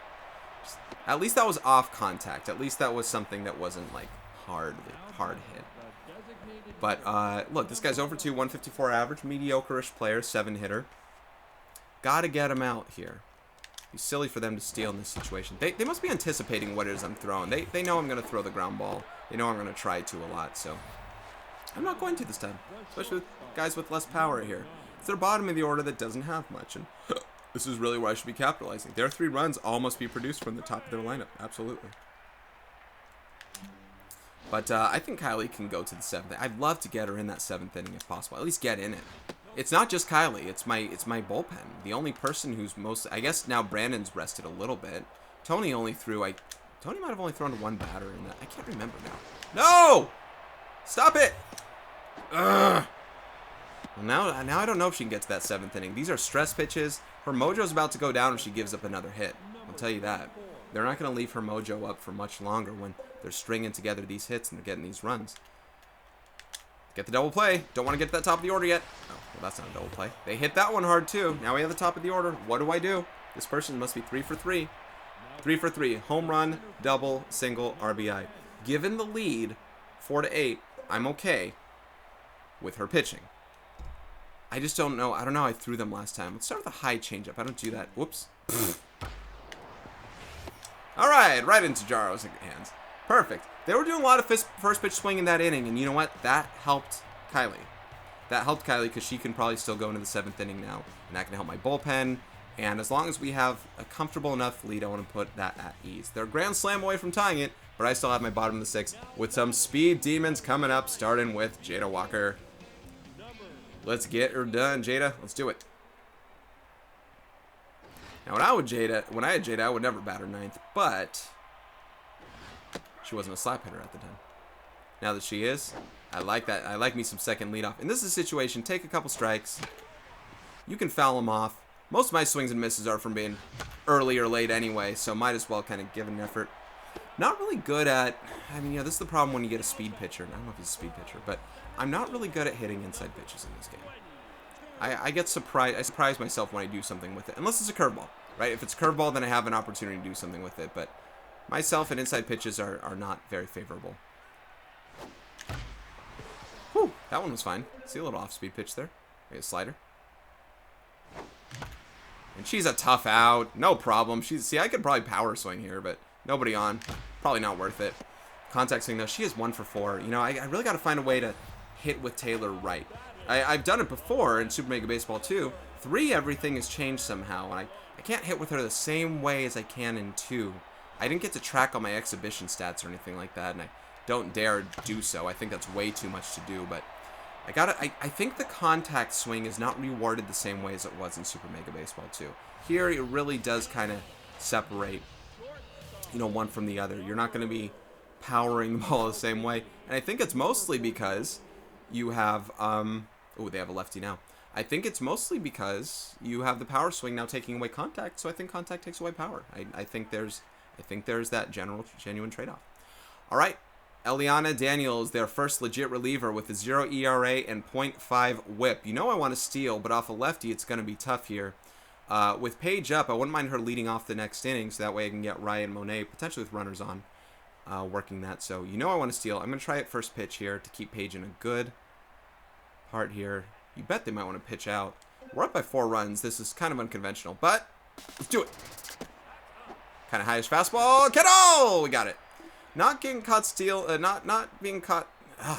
At least that was off contact. At least that was something that wasn't like hard hit. But look, this guy's over 2, 154 average, mediocre-ish player, 7 hitter. Gotta get him out here. Be silly for them to steal in this situation. They must be anticipating what it is I'm throwing. They know I'm going to throw the ground ball. They know I'm going to try to a lot, so I'm not going to this time. Especially with guys with less power here. It's their bottom of the order that doesn't have much, and this is really where I should be capitalizing. Their 3 runs all must be produced from the top of their lineup. Absolutely. But I think Kylie can go to the 7th. I'd love to get her in that 7th inning if possible. At least get in it. It's not just Kylie. It's my bullpen. The only person who's most... I guess now Brandon's rested a little bit. Tony only threw... Tony might have only thrown to 1 batter in that. I can't remember now. No! Stop it! Ugh! Well, now I don't know if she can get to that 7th inning. These are stress pitches. Her mojo's about to go down if she gives up another hit. I'll tell you that. They're not going to leave her mojo up for much longer when they're stringing together these hits and they're getting these runs. Get the double play. Don't want to get to that top of the order yet. Oh, well, that's not a double play. They hit that one hard, too. Now we have the top of the order. What do I do? This person must be 3 for 3. 3 for 3. Home run, double, single, RBI. Given the lead, 4-8, I'm okay with her pitching. I just don't know. I don't know how I threw them last time. Let's start with a high changeup. I don't do that. Whoops. All right into Jaro's hands. Perfect. They were doing a lot of first pitch swing in that inning, and you know what? That helped Kylie. That helped Kylie because she can probably still go into the 7th inning now, and that can help my bullpen. And as long as we have a comfortable enough lead, I want to put that at ease. They're a grand slam away from tying it, but I still have my bottom of the 6th with some speed demons coming up, starting with Jada Walker. Let's get her done, Jada. Let's do it. Now, when I had Jada, I would never bat her 9th, but she wasn't a slap hitter at the time. Now that she is, I like that. I like me some second leadoff. And this is a situation, take a couple strikes. You can foul them off. Most of my swings and misses are from being early or late anyway, so might as well kind of give an effort. Not really good at, I mean, this is the problem when you get a speed pitcher. I don't know if he's a speed pitcher, but I'm not really good at hitting inside pitches in this game. I get surprised. I surprise myself when I do something with it, unless it's a curveball, right? If it's a curveball, then I have an opportunity to do something with it, but myself and inside pitches are not very favorable. Whew, that one was fine. See a little off-speed pitch there. Maybe a slider. And she's a tough out. No problem. See, I could probably power swing here, but nobody on. Probably not worth it. Contact swing, though. She is 1 for 4. I really got to find a way to hit with Taylor right. I've done it before in Super Mega Baseball 2. 3, everything has changed somehow, and I can't hit with her the same way as I can in 2. I didn't get to track all my exhibition stats or anything like that, and I don't dare do so. I think that's way too much to do, but I think the contact swing is not rewarded the same way as it was in Super Mega Baseball 2. Here, it really does kind of separate, one from the other. You're not going to be powering the ball the same way, and I think it's mostly because you have, they have a lefty now. I think it's mostly because you have the power swing now taking away contact, so I think contact takes away power. I think there's that genuine trade-off. All right, Eliana Daniels, their first legit reliever with a 0 ERA and .5 whip. I want to steal, but off a lefty, it's going to be tough here. With Paige up, I wouldn't mind her leading off the next inning, so that way I can get Ryan Monet, potentially with runners on, working that. So I want to steal. I'm going to try it first pitch here to keep Paige in a good part here. You bet they might want to pitch out. We're up by 4 runs. This is kind of unconventional, but let's do it. Kind of highish fastball. Kettle! We got it. Not getting caught not being caught. I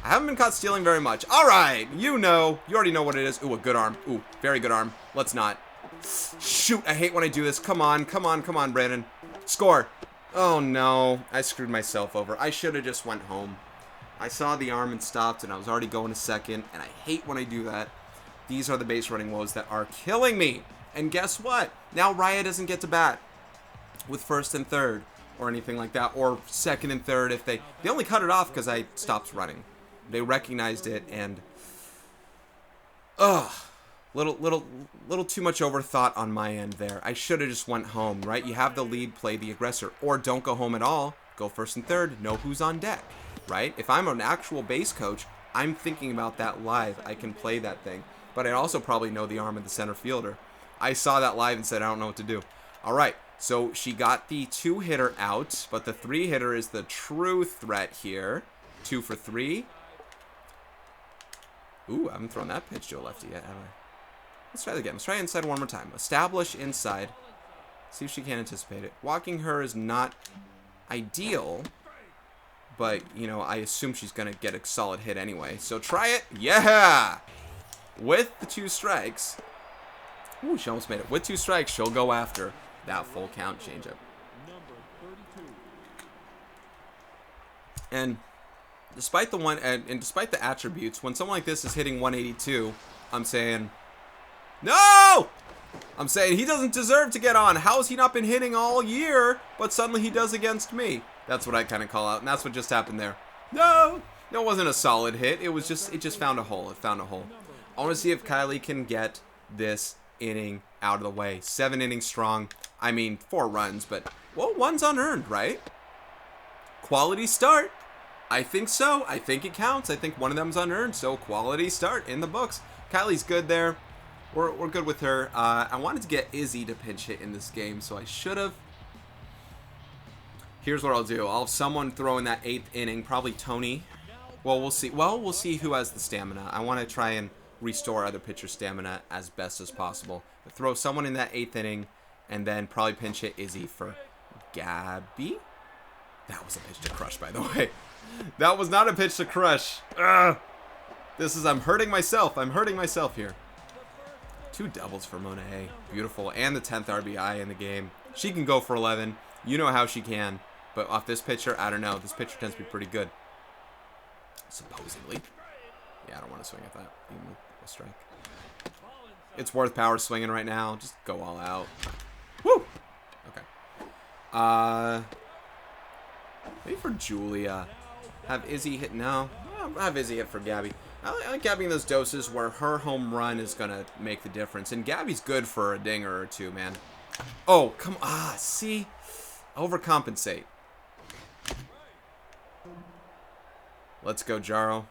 haven't been caught stealing very much. All right. You already know what it is. Ooh, a good arm. Ooh, very good arm. Let's not. Shoot, I hate when I do this. Come on, Brandon. Score. Oh, no. I screwed myself over. I should have just went home. I saw the arm and stopped, and I was already going to second, and I hate when I do that. These are the base running woes that are killing me. And guess what? Now Raya doesn't get to bat with first and third or anything like that, or second and third if they only cut it off because I stopped running. They recognized it, and little too much overthought on my end there. I should have just went home, right? You have the lead, play the aggressor, or don't go home at all. Go first and third, know who's on deck, right? If I'm an actual base coach, I'm thinking about that live. I can play that thing, but I also probably know the arm of the center fielder. I saw that live and said, I don't know what to do. All right, so she got the 2-hitter out, but the 3-hitter is the true threat here. 2 for 3. Ooh, I haven't thrown that pitch to a lefty yet, have I? Let's try that again. Let's try inside one more time. Establish inside. See if she can anticipate it. Walking her is not ideal, but, you know, I assume she's going to get a solid hit anyway. So try it. Yeah! With the 2 strikes. Ooh, she almost made it. With 2 strikes, she'll go after that full count changeup. And despite despite the attributes, when someone like this is hitting 182, I'm saying, no! I'm saying he doesn't deserve to get on. How has he not been hitting all year, but suddenly he does against me? That's what I kind of call out, and that's what just happened there. No! It wasn't a solid hit. It just found a hole. It found a hole. I want to see if Kylie can get this inning out of the way. 7 innings strong. I mean, 4 runs, but, well, 1's unearned, right? Quality start. I think so. I think it counts. I think one of them's unearned, so quality start in the books. Kylie's good there. We're good with her. I wanted to get Izzy to pinch hit in this game, so I should have. Here's what I'll do. I'll have someone throw in that 8th inning, probably Tony. Well, we'll see. Well, we'll see who has the stamina. I want to try and restore other pitchers' stamina as best as possible. But throw someone in that 8th inning, and then probably pinch hit Izzy for Gabby. That was a pitch to crush, by the way. That was not a pitch to crush. Ugh. I'm hurting myself. I'm hurting myself here. 2 doubles for Monet. Beautiful. And the 10th RBI in the game. She can go for 11. You know how she can. But off this pitcher, I don't know. This pitcher tends to be pretty good. Supposedly. Yeah, I don't want to swing at that. Even with a strike. It's worth power swinging right now. Just go all out. Woo! Okay. Maybe for Julia. Have Izzy hit. No. I'll have Izzy hit for Gabby. I like Gabby in those doses where her home run is going to make the difference. And Gabby's good for a dinger or 2, man. Oh, come on. See? Overcompensate. Let's go, Jaro.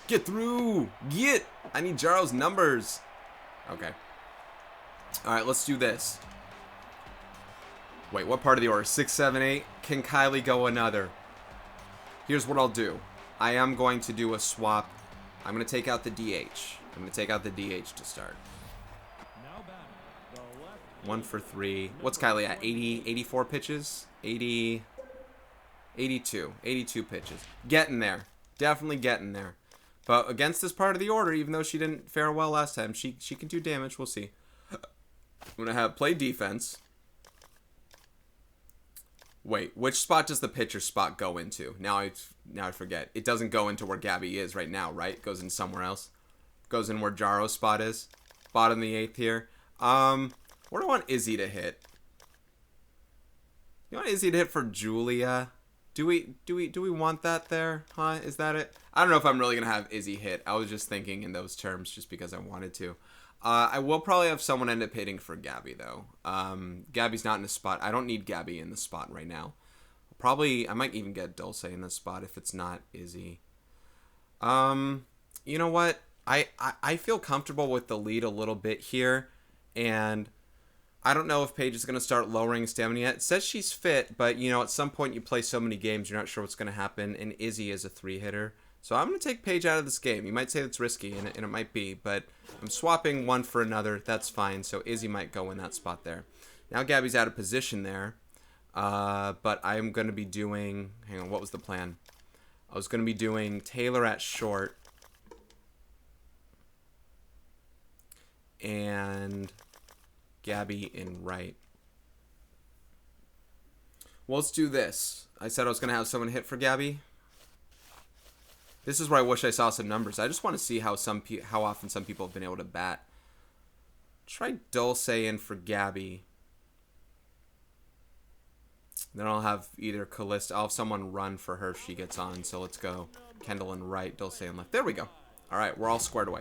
Get through. Get. I need Jaro's numbers. Okay. All right, let's do this. Wait, what part of the order? 6, 7, 8. Can Kylie go another? Here's what I'll do. I am going to do a swap. I'm going to take out the DH. I'm going to take out the DH to start. 1 for 3. What's Kylie at? 80, 84 pitches? 80, 82. 82 pitches. Getting there. Definitely getting there. But against this part of the order, even though she didn't fare well last time, she can do damage. We'll see. I'm going to have play defense. Wait, which spot does the pitcher spot go into? Now I forget. It doesn't go into where Gabby is right now, right? It goes in somewhere else. Goes in where Jaro's spot is. Bottom of the 8th here. Where do I want Izzy to hit? You want Izzy to hit for Julia? Do we want that there? Huh? Is that it? I don't know if I'm really gonna have Izzy hit. I was just thinking in those terms just because I wanted to. I will probably have someone end up hitting for Gabby, though. Gabby's not in the spot. I don't need Gabby in the spot right now. Probably, I might even get Dulce in the spot if it's not Izzy. You know what? I feel comfortable with the lead a little bit here. And I don't know if Paige is going to start lowering stamina yet. It says she's fit, but, you know, at some point you play so many games, you're not sure what's going to happen. And Izzy is a 3-hitter. So I'm going to take Paige out of this game. You might say it's risky, and it might be, but I'm swapping one for another. That's fine. So Izzy might go in that spot there. Now Gabby's out of position there, but I'm going to be doing... Hang on, what was the plan? I was going to be doing Taylor at short and Gabby in right. Well, let's do this. I said I was going to have someone hit for Gabby. This is where I wish I saw some numbers. I just want to see how often some people have been able to bat. Try Dulce in for Gabby. Then I'll have either Callista. I'll have someone run for her if she gets on. So let's go. Kendall in right, Dulce in left. There we go. All right, we're all squared away.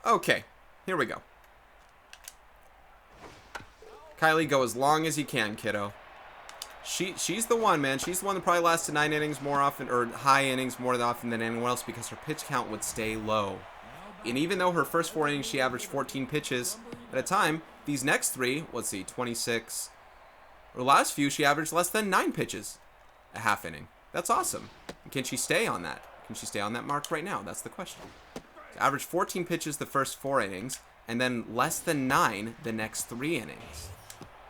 Okay, here we go. Kylie, go as long as you can, kiddo. She's the one, man. She's the one that probably lasts to 9 innings more often, or high innings more often than anyone else because her pitch count would stay low. And even though her first 4 innings she averaged 14 pitches at a time, these next 3, let's see, 26. The last few she averaged less than 9 pitches a half inning. That's awesome. Can she stay on that? Can she stay on that mark right now? That's the question. She averaged 14 pitches the first 4 innings. and then less than 9 the next 3 innings.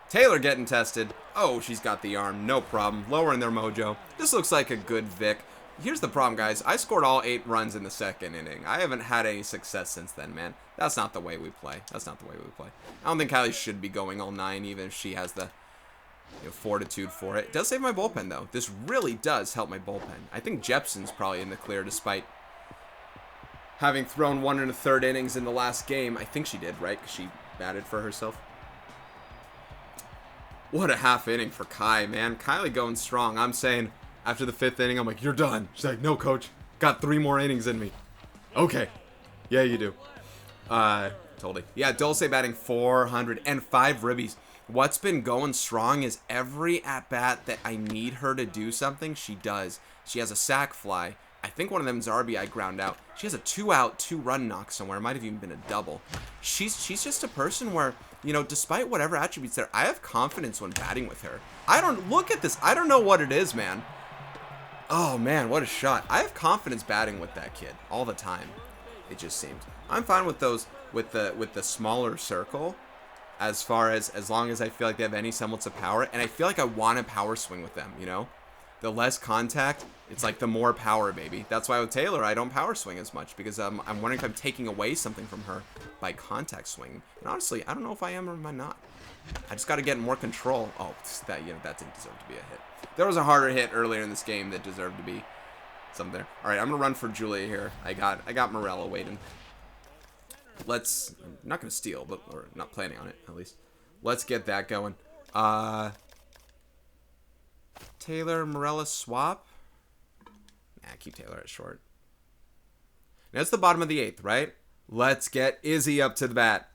Taylor getting tested. Oh, she's got the arm. No problem. Lowering their mojo. This looks like a good Vic. Here's the problem, guys. I scored all 8 runs in the 2nd inning. I haven't had any success since then, man. That's not the way we play. That's not the way we play. I don't think Kylie should be going all 9, even if she has the fortitude for it. It does save my bullpen, though. This really does help my bullpen. I think Jepson's probably in the clear, despite having thrown 1 1/3 innings in the last game. I think she did, right? Because she batted for herself. What a half inning for Kai, man. Kylie going strong. I'm saying after the 5th inning, I'm like, you're done. She's like, no, coach. Got 3 more innings in me. Okay. Yeah, you do. Totally. Yeah, Dulce batting 405 ribbies. What's been going strong is every at-bat that I need her to do something, she does. She has a sac fly. I think one of them is RBI ground out. She has a 2-out, 2-run knock somewhere. It might have even been a double. She's just a person where, despite whatever attributes there, I have confidence when batting with her. Look at this. I don't know what it is, man. Oh, man, what a shot. I have confidence batting with that kid all the time, it just seems. I'm fine with those, with the smaller circle, as long as I feel like they have any semblance of power. And I feel like I want to power swing with them, The less contact, it's like the more power, baby. That's why with Taylor, I don't power swing as much, because I'm wondering if I'm taking away something from her by contact swinging. And honestly, I don't know if I am or am I not. I just got to get more control. Oh, that didn't deserve to be a hit. There was a harder hit earlier in this game that deserved to be something there. All right, I'm gonna run for Julia here. I got Morella waiting. I'm not gonna steal, but we're not planning on it at least. Let's get that going. Taylor, Morella swap. Nah, keep Taylor at short. Now it's the bottom of the 8th, right? Let's get Izzy up to the bat.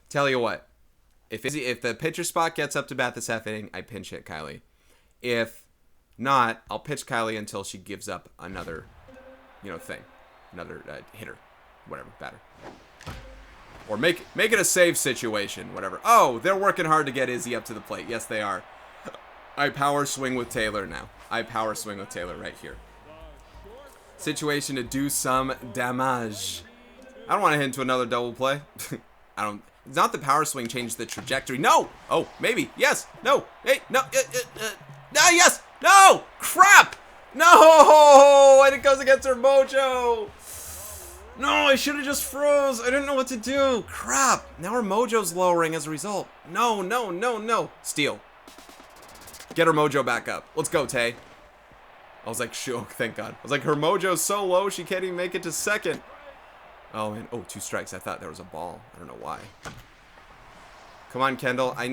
Tell you what, if the pitcher spot gets up to bat this half inning, I pinch hit Kylie. If not, I'll pitch Kylie until she gives up another, thing, another hitter, whatever, batter. Or make it a save situation, whatever. Oh, they're working hard to get Izzy up to the plate. Yes, they are. I power swing with Taylor now. I power swing with Taylor right here. Situation to do some damage. I don't want to hit into another double play. It's not the power swing changed the trajectory. No! Oh, maybe. Yes. No. Hey, no. No, yes. No! Crap! No! And it goes against her mojo. No, I should have just froze. I didn't know what to do. Crap. Now her mojo's lowering as a result. No, no, no, no. Steal. Get her mojo back up. Let's go, Tay. I was like, shook. Thank God. I was like, her mojo's so low, she can't even make it to second. Oh, man. Oh, 2 strikes. I thought there was a ball. I don't know why. Come on, Kendall. I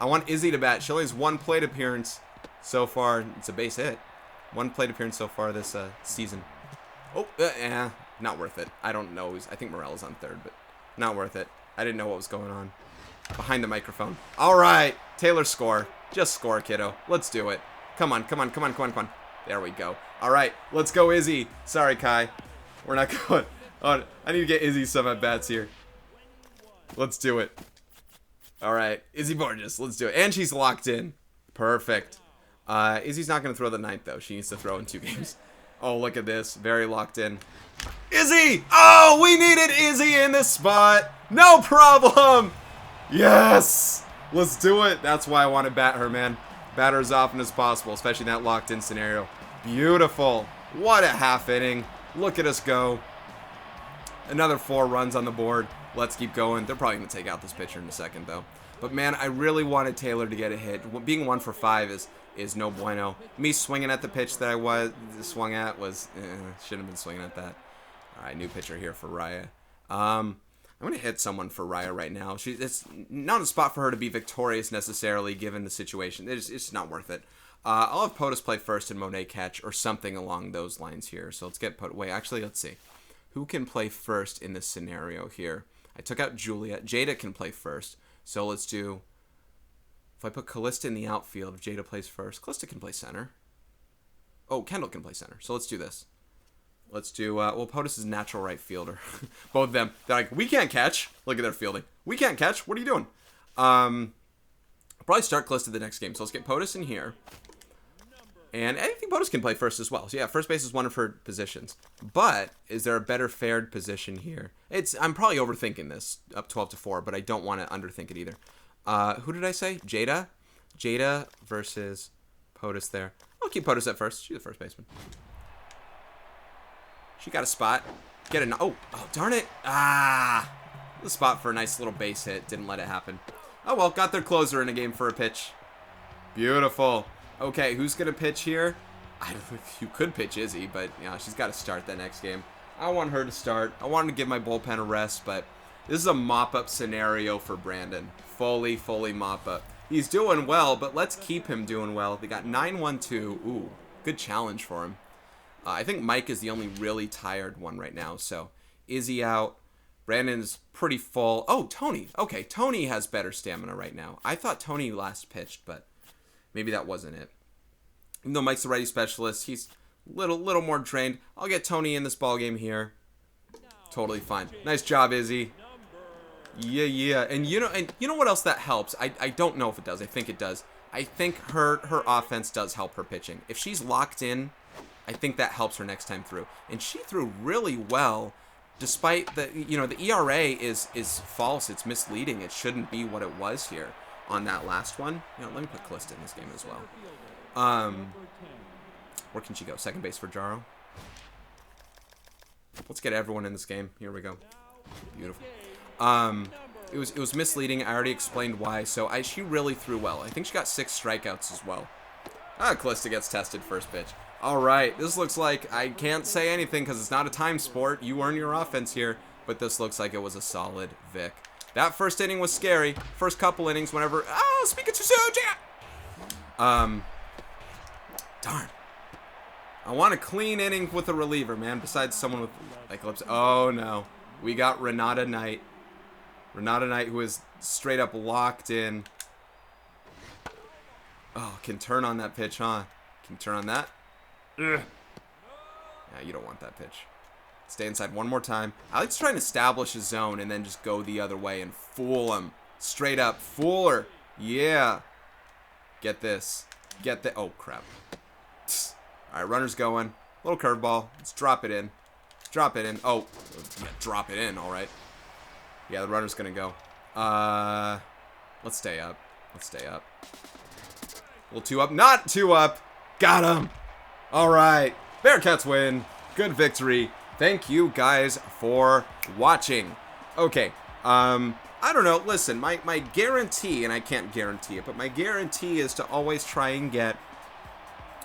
want Izzy to bat. She only has 1 plate appearance so far. It's a base hit. 1 plate appearance so far this season. Oh, not worth it. I don't know. I think Morella's on 3rd, but not worth it. I didn't know what was going on. Behind the microphone. All right. Taylor, score. Just score, kiddo. Let's do it. Come on, come on, come on, come on, come on. There we go. All right. Let's go, Izzy. Sorry, Kai. We're not going. Oh, I need to get Izzy some at-bats here. Let's do it. All right. Izzy Borges. Let's do it. And she's locked in. Perfect. Izzy's not going to throw the 9th, though. She needs to throw in 2 games. Oh, look at this. Very locked in. Izzy! Oh, we needed Izzy in this spot. No problem. Yes. Let's do it. That's why I want to bat her, man. Bat her as often as possible, especially in that locked-in scenario. Beautiful. What a half inning. Look at us go. Another 4 runs on the board. Let's keep going. They're probably going to take out this pitcher in a second, though. But, man, I really wanted Taylor to get a hit. Being 1 for 5 is no bueno. Me swinging at the pitch that I swung at was... shouldn't have been swinging at that. All right, new pitcher here for Raya. I'm going to hit someone for Raya right now. It's not a spot for her to be victorious necessarily, given the situation. It's not worth it. I'll have POTUS play first and Monet catch, or something along those lines here. So let's get POTUS. Wait, actually, let's see. Who can play first in this scenario here? I took out Julia. Jada can play first. So let's do... If I put Callista in the outfield, if Jada plays first, Callista can play center. Oh, Kendall can play center. So let's do this. Let's do... well, POTUS is a natural right fielder. Both of them. They're like, we can't catch. Look at their fielding. We can't catch. What are you doing? I'll probably start Callista the next game. So let's get POTUS in here. And I think Botus can play first as well. So yeah, first base is one of her positions. But is there a better fared position here? I'm probably overthinking this, up 12-4, but I don't want to underthink it either. Who did I say? Jada? Jada versus POTUS there. I'll keep POTUS at first. She's the first baseman. She got a spot. Get a... Oh, darn it. The spot for a nice little base hit. Didn't let it happen. Oh, well, got their closer in a game for a pitch. Beautiful. Okay, who's going to pitch here? I don't know if you could pitch Izzy, but she's got to start that next game. I want her to start. I wanted to give my bullpen a rest, but this is a mop-up scenario for Brandon. Fully mop-up. He's doing well, but let's keep him doing well. They got 9-1-2. Ooh, good challenge for him. I think Mike is the only really tired one right now, so Izzy out. Brandon's pretty full. Oh, Tony. Okay, Tony has better stamina right now. I thought Tony last pitched, but maybe that wasn't it. Even though Mike's the righty specialist, he's little more trained. I'll get Tony in this ball game here. Totally fine. Nice job, Izzy. Yeah. And you know what else that helps? I don't know if it does. I think it does. I think her offense does help her pitching. If she's locked in, I think that helps her next time through. And she threw really well, despite the the ERA is false. It's misleading. It shouldn't be what it was here on that last one. Let me put Callista in this game as well. Where can she go? Second base for Jaro. Let's get everyone in this game. Here we go. Beautiful. It was misleading. I already explained why. So she really threw well. I think she got 6 strikeouts as well. Callista gets tested first pitch. All right, this looks like I can't say anything because it's not a time sport. You earn your offense here, but this looks like it was a solid Vic. That first inning was scary. First couple innings, whenever. Oh, speaking too soon, darn. I want a clean inning with a reliever, man. Besides someone with like lips. Oh no, we got Renata Knight. Renata Knight, who is straight up locked in. Oh, can turn on that pitch, huh? Can turn on that? Ugh. Yeah, you don't want that pitch. Stay inside one more time. I like to try and establish a zone and then just go the other way and fool him. Straight up. Fool her. Yeah. Get this. Get the... Oh, crap. Alright, runner's going. Little curveball. Let's drop it in. Drop it in. Oh, yeah, drop it in. Alright. Yeah, the runner's gonna go. Let's stay up. Let's stay up. A little 2 up. Not 2 up. Got him. Alright. Bearcats win. Good victory. Thank you guys for watching. Okay. I don't know. Listen, my guarantee, and I can't guarantee it, but my guarantee is to always try and get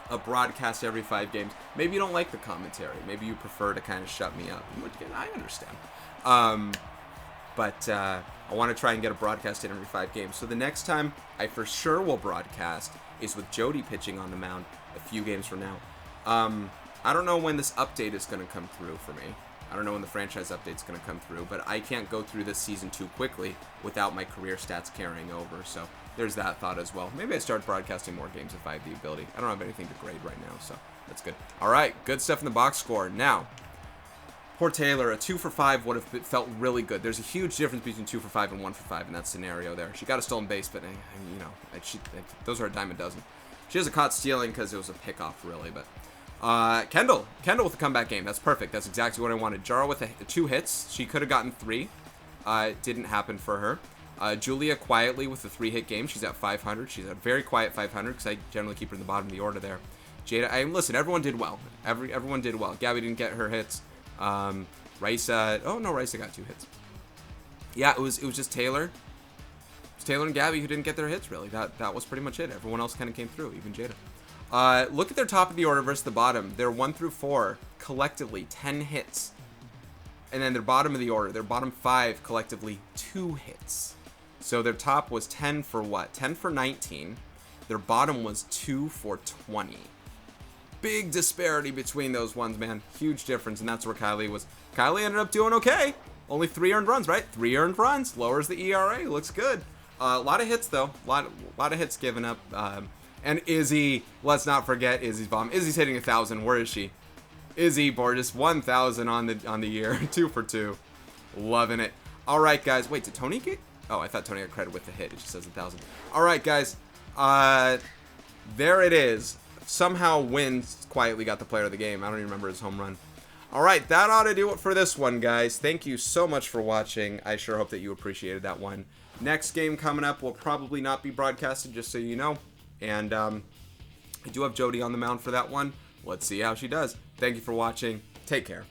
a broadcast every 5 games. Maybe you don't like the commentary. Maybe you prefer to kind of shut me up. I understand. But I want to try and get a broadcast in every 5 games. So the next time I for sure will broadcast is with Jody pitching on the mound a few games from now. I don't know when this update is going to come through for me. I don't know when the franchise update is going to come through, but I can't go through this season too quickly without my career stats carrying over. So there's that thought as well. Maybe I start broadcasting more games if I have the ability. I don't have anything to grade right now, so that's good. All right, good stuff in the box score. Now, poor Taylor, a 2 for 5 would have felt really good. There's a huge difference between 2 for 5 and 1 for 5 in that scenario there. She got a stolen base, but those are a dime a dozen. She has a caught stealing because it was a pickoff, really, but Kendall with a comeback game. That's perfect. That's exactly what I wanted. Jaro with 2 hits. She could have gotten 3. It didn't happen for her. Julia quietly with a 3-hit game. She's at 500. She's at a very quiet 500 because I generally keep her in the bottom of the order there. Jada, listen, everyone did well. Everyone did well. Gabby didn't get her hits. Raisa, oh no, Raisa got 2 hits. Yeah, it was just Taylor. It was Taylor and Gabby who didn't get their hits, really. That was pretty much it. Everyone else kind of came through, even Jada. Look at their top of the order versus the bottom. They're 1 through 4, collectively 10 hits. And then their bottom of the order, their bottom 5, collectively 2 hits. So their top was 10 for what? 10 for 19. Their bottom was 2 for 20. Big disparity between those ones, man. Huge difference, and that's where Kylie was. Kylie ended up doing okay. Only 3 earned runs, right? 3 earned runs. Lowers the ERA. Looks good. A lot of hits, though. A lot of hits given up. And Izzy, let's not forget Izzy's bomb. Izzy's hitting 1,000. Where is she? Izzy Borges, 1,000 on the year. 2 for 2. Loving it. All right, guys. Wait, did Tony get? Oh, I thought Tony got credit with the hit. It just says 1,000. All right, guys. There it is. somehow Wynn quietly got the player of the game. I don't even remember his home run. Alright, that ought to do it for this one, guys. Thank you so much for watching. I sure hope that you appreciated that one. Next game coming up will probably not be broadcasted, just so you know. And I do have Jody on the mound for that one. Let's see how she does. Thank you for watching. Take care.